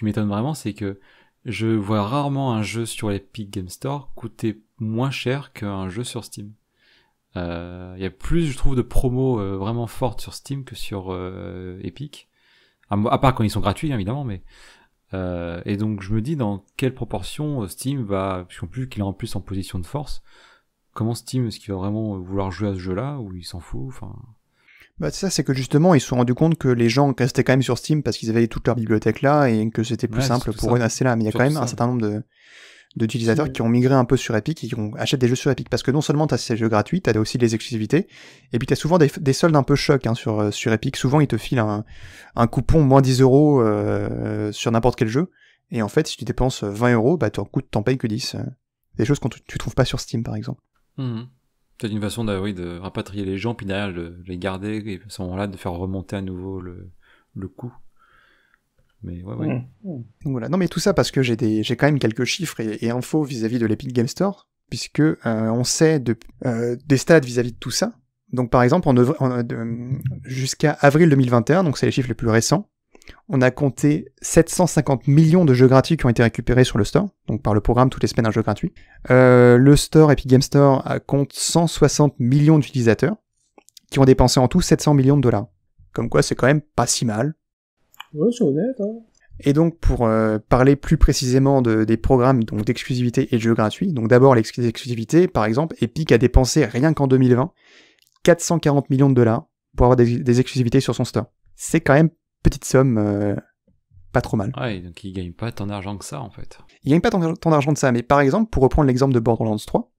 m'étonne vraiment, c'est que je vois rarement un jeu sur l'Epic Game Store coûter moins cher qu'un jeu sur Steam. Il y a plus, je trouve, de promos vraiment fortes sur Steam que sur Epic. À part quand ils sont gratuits, évidemment, mais et donc je me dis dans quelle proportion Steam va, puisqu'en plus qu'il est en plus en position de force, comment Steam, est-ce qu'il va vraiment vouloir jouer à ce jeu-là ou il s'en fout, enfin. Bah ça c'est que justement ils se sont rendus compte que les gens restaient quand même sur Steam parce qu'ils avaient toute leur bibliothèque là et que c'était plus simple pour eux de rester là. Mais il y a quand même un certain nombre d'utilisateurs qui ont migré un peu sur Epic et qui achètent des jeux sur Epic parce que non seulement t'as ces jeux gratuits, t'as aussi des exclusivités et puis t'as souvent des soldes un peu chocs hein, sur Epic. Souvent ils te filent un coupon moins 10€ sur n'importe quel jeu et en fait si tu dépenses 20€, bah t'en payes que 10. Des choses que tu trouves pas sur Steam par exemple. C'est une façon de rapatrier les gens puis derrière les garder et à ce moment-là de faire remonter à nouveau le coût. Mais ouais. Donc voilà. Non mais tout ça parce que j'ai quand même quelques chiffres et infos vis-à-vis de l'Epic Game Store, puisque on sait des stats vis-à-vis de tout ça. Donc par exemple, jusqu'à avril 2021, donc c'est les chiffres les plus récents, on a compté 750 millions de jeux gratuits qui ont été récupérés sur le store, donc par le programme toutes les semaines un jeu gratuit. Le store, Epic Game Store, compte 160 millions d'utilisateurs qui ont dépensé en tout 700 millions de dollars. Comme quoi c'est quand même pas si mal. Ouais, c'est honnête, hein. Et donc pour parler plus précisément des programmes donc d'exclusivité et de jeux gratuits, donc d'abord l'exclusivité, par exemple, Epic a dépensé rien qu'en 2020 440 millions de dollars pour avoir des exclusivités sur son store. C'est quand même petite somme, pas trop mal. Ouais, donc ils gagnent pas tant d'argent que ça en fait. Ils gagnent pas tant d'argent de ça, mais par exemple, pour reprendre l'exemple de Borderlands 3,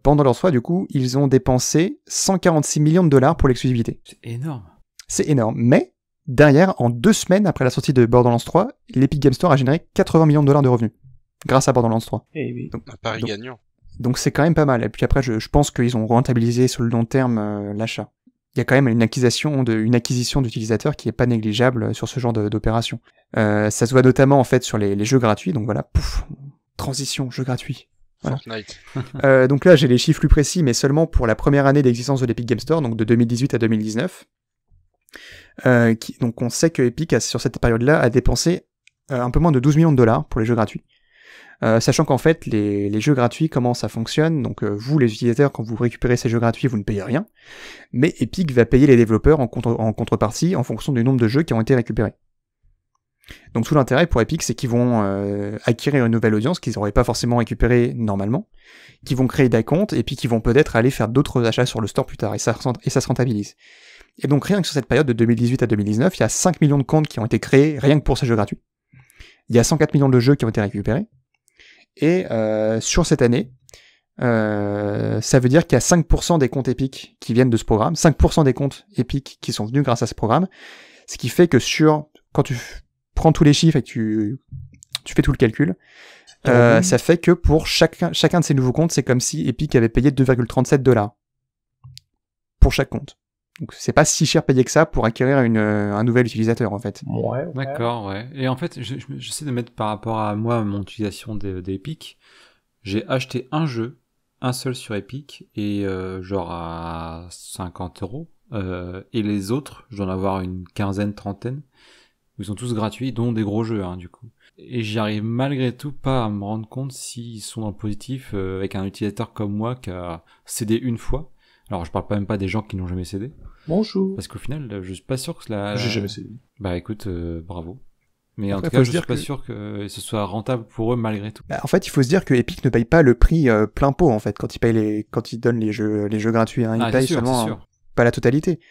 Borderlands 3, du coup, ils ont dépensé 146 millions de dollars pour l'exclusivité. C'est énorme. C'est énorme, mais derrière, en 2 semaines après la sortie de Borderlands 3, l'Epic Game Store a généré 80 millions de dollars de revenus grâce à Borderlands 3. Eh oui. Un pari gagnant. Donc c'est quand même pas mal. Et puis après, je pense qu'ils ont rentabilisé sur le long terme l'achat. Il y a quand même une acquisition d'utilisateurs qui est pas négligeable sur ce genre d'opération. Ça se voit notamment en fait sur les jeux gratuits. Donc voilà, pouf, transition, jeux gratuits. Voilà. Fortnite. Donc là, j'ai les chiffres plus précis, mais seulement pour la première année d'existence de l'Epic Game Store, donc de 2018 à 2019. Donc on sait que Epic, sur cette période-là, a dépensé un peu moins de 12 millions de dollars pour les jeux gratuits. Sachant qu'en fait, les jeux gratuits, comment ça fonctionne, donc vous, les utilisateurs, quand vous récupérez ces jeux gratuits, vous ne payez rien, mais Epic va payer les développeurs en contrepartie en fonction du nombre de jeux qui ont été récupérés. Donc tout l'intérêt pour Epic, c'est qu'ils vont acquérir une nouvelle audience qu'ils n'auraient pas forcément récupérée normalement, qui vont créer des comptes, et puis qui vont peut-être aller faire d'autres achats sur le store plus tard, et ça se rentabilise. Et donc rien que sur cette période de 2018 à 2019, il y a 5 millions de comptes qui ont été créés rien que pour ces jeux gratuits. Il y a 104 millions de jeux qui ont été récupérés. Et sur cette année, ça veut dire qu'il y a 5% des comptes Epic qui viennent de ce programme, 5% des comptes Epic qui sont venus grâce à ce programme, ce qui fait que quand tu prends tous les chiffres et que tu fais tout le calcul, ça fait que pour chacun de ces nouveaux comptes, c'est comme si Epic avait payé 2,37 $ pour chaque compte. Donc c'est pas si cher payé que ça pour acquérir un nouvel utilisateur en fait. Ouais. D'accord, ouais. Et en fait, j'essaie de mettre par rapport à moi, mon utilisation d'Epic, j'ai acheté un jeu, un seul sur Epic, et genre à 50 €. Et les autres, je dois en avoir une quinzaine, trentaine, ils sont tous gratuits, dont des gros jeux, hein, du coup. Et j'y arrive malgré tout pas à me rendre compte s'ils sont dans le positif avec un utilisateur comme moi qui a cédé une fois. Alors je parle même pas des gens qui n'ont jamais cédé. Bonjour. Parce qu'au final, je suis pas sûr que J'ai jamais cédé. Bah écoute, bravo. Mais Après, en tout cas, je suis pas sûr que ce soit rentable pour eux malgré tout. Bah, en fait, il faut se dire que Epic ne paye pas le prix plein pot en fait quand ils donnent les jeux gratuits. Hein. Ils payent seulement pas la totalité.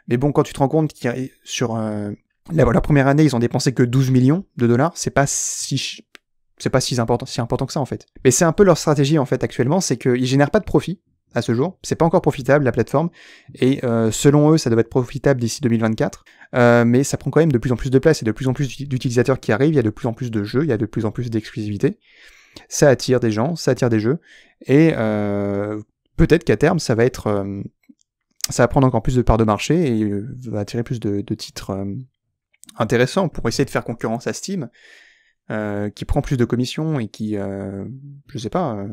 Mais bon, quand tu te rends compte qu'il y a sur la première année, ils ont dépensé que 12 millions de dollars, c'est pas si important que ça en fait. Mais c'est un peu leur stratégie en fait actuellement, c'est qu'ils génèrent pas de profit à ce jour, c'est pas encore profitable la plateforme, et selon eux ça doit être profitable d'ici 2024, mais ça prend quand même de plus en plus de place, et de plus en plus d'utilisateurs qui arrivent, il y a de plus en plus de jeux, il y a de plus en plus d'exclusivité, ça attire des gens, ça attire des jeux, et peut-être qu'à terme ça va prendre encore plus de parts de marché, et va attirer plus de titres intéressants pour essayer de faire concurrence à Steam, qui prend plus de commissions, et qui, je sais pas...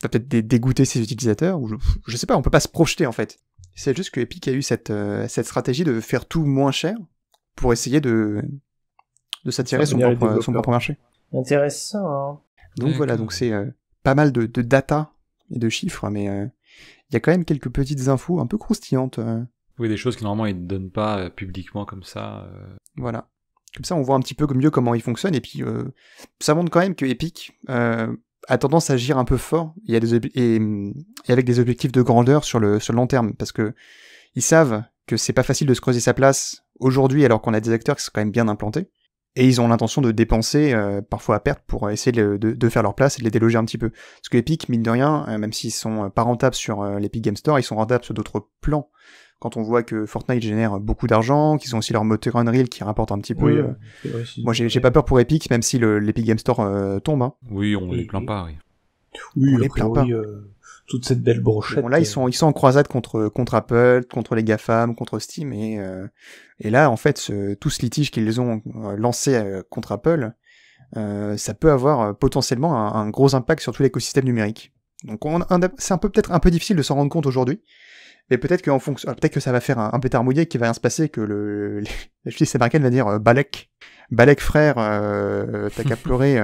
va peut-être dégoûter ses utilisateurs, ou je sais pas, on peut pas se projeter en fait. C'est juste que Epic a eu cette stratégie de faire tout moins cher pour essayer de s'attirer son propre marché. Intéressant, hein. Donc voilà, donc c'est pas mal de data et de chiffres, mais il y a quand même quelques petites infos un peu croustillantes. Oui, des choses que normalement ils ne donnent pas publiquement comme ça. Voilà. Comme ça, on voit un petit peu mieux comment ils fonctionnent, et puis ça montre quand même que Epic a tendance à agir un peu fort, et avec des objectifs de grandeur sur le long terme, parce que ils savent que c'est pas facile de se creuser sa place aujourd'hui, alors qu'on a des acteurs qui sont quand même bien implantés, et ils ont l'intention de dépenser, parfois à perte, pour essayer de faire leur place et de les déloger un petit peu. Parce que Epic, mine de rien, même s'ils sont pas rentables sur l'Epic Game Store, ils sont rentables sur d'autres plans. Quand on voit que Fortnite génère beaucoup d'argent, qu'ils ont aussi leur moteur Unreal qui rapporte un petit peu. Moi, j'ai pas peur pour Epic, même si l'Epic Game Store tombe. Hein. Oui, on les plaint pas, oui. Oui, on les plaint pas. toute cette belle brochette. Bon, là, ils sont en croisade contre Apple, contre les GAFAM, contre Steam, et là, en fait, tout ce litige qu'ils ont lancé contre Apple, ça peut avoir potentiellement un gros impact sur tout l'écosystème numérique. Donc, c'est peut-être un peu difficile de s'en rendre compte aujourd'hui, mais peut-être que ça va faire un pétard mouillé, qu'il va rien se passer, que la justice américaine va dire Balek frère, t'as qu'à pleurer,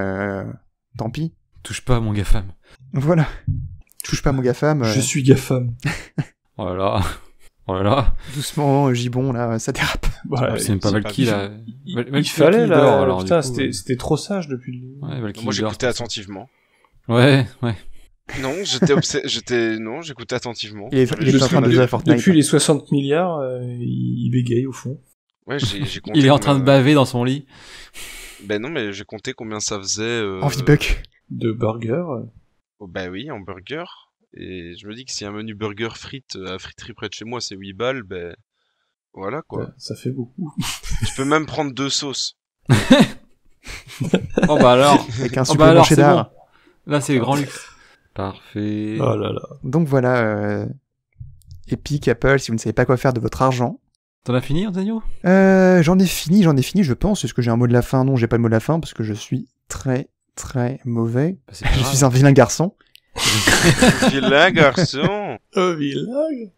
tant pis. Touche pas à mon GAFAM. Voilà. Touche pas à mon GAFAM. Je suis GAFAM. Voilà. Voilà. Doucement, Gibon, là, ça dérape. Ouais, c'est même pas Valky, là. Il fallait, là. Alors, putain, c'était trop sage depuis le... Ouais, moi, j'écoutais attentivement. Ouais. Non, j'écoutais attentivement. Il est en train de jouer à Fortnite. Depuis les 60 milliards, il bégaye au fond. Ouais, j'ai compté. Il est en train de baver dans son lit. Ben non, mais j'ai compté combien ça faisait. En V-Bucks. De burger. Oh, bah oui, en burger. Et je me dis que si un menu burger frites à friterie près de chez moi c'est 8 balles, ben voilà quoi. Ouais, ça fait beaucoup. Tu peux même prendre 2 sauces. Oh bah alors. Avec un supplément cheddar. Bon. Là c'est le grand luxe. Parfait. Oh là là. Donc voilà, Epic, Apple, si vous ne savez pas quoi faire de votre argent. T'en as fini, Antonio ? J'en ai fini, je pense. Est-ce que j'ai un mot de la fin ? Non, j'ai pas de mot de la fin parce que je suis très mauvais. Bah, je suis un vilain garçon. Vilain garçon. Oh, vilain.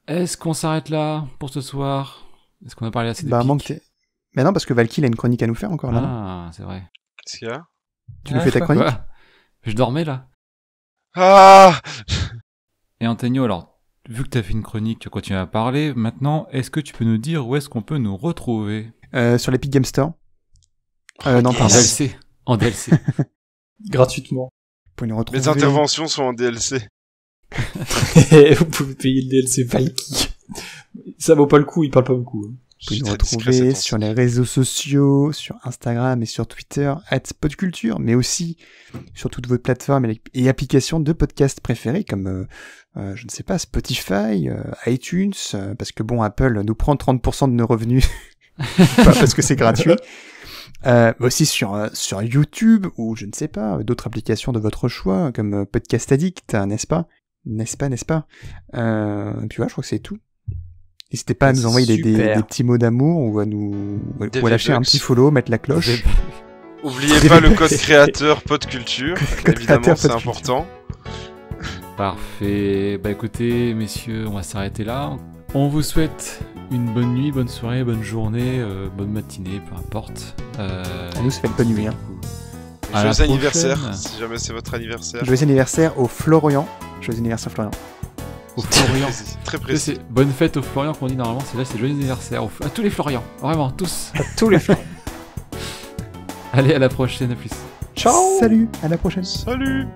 Est-ce qu'on s'arrête là pour ce soir ? Est-ce qu'on a parlé assez de Mais non, parce que Valky, il a une chronique à nous faire encore là. Ah, c'est vrai. Qu'est-ce qu'il y a ? Tu nous fais ta chronique ? Quoi ? Je dormais là. Ah. Et Antonio, alors, vu que t'as fait une chronique, tu continues à parler. Maintenant, est-ce que tu peux nous dire où est-ce qu'on peut nous retrouver ? Sur l'Epic Game Store. Non, en DLC. En DLC. Gratuitement. Vous pouvez nous retrouver. Mes interventions sont en DLC. Vous pouvez payer le DLC Valky. Ça vaut pas le coup, il parle pas beaucoup. Hein. Vous pouvez nous retrouver sur les réseaux sociaux, sur Instagram et sur Twitter, @podculture, mais aussi sur toutes vos plateformes et applications de podcasts préférés comme, je ne sais pas, Spotify, iTunes, parce que bon, Apple nous prend 30% de nos revenus, pas parce que c'est gratuit. Aussi sur YouTube, ou je ne sais pas, d'autres applications de votre choix, comme Podcast Addict, n'est-ce pas ? Et puis voilà, je crois que c'est tout. N'hésitez pas à nous envoyer des petits mots d'amour, ou à lâcher un petit follow, mettre la cloche. Oubliez pas le code créateur Podculture, évidemment c'est important. Parfait, bah écoutez messieurs, on va s'arrêter là. On vous souhaite une bonne nuit, bonne soirée, bonne journée, bonne matinée, peu importe. À nous, ça fait une bonne nuit. Hein. Joyeux anniversaire, si jamais c'est votre anniversaire. Joyeux anniversaire au Florian. Joyeux anniversaire Florian. Au Florian. Très précis. Bonne fête au Florian qu'on dit normalement, c'est joyeux anniversaire à tous les Florians, vraiment, tous. À tous les Florians. Allez, à la prochaine, à plus. Ciao. Salut, à la prochaine. Salut.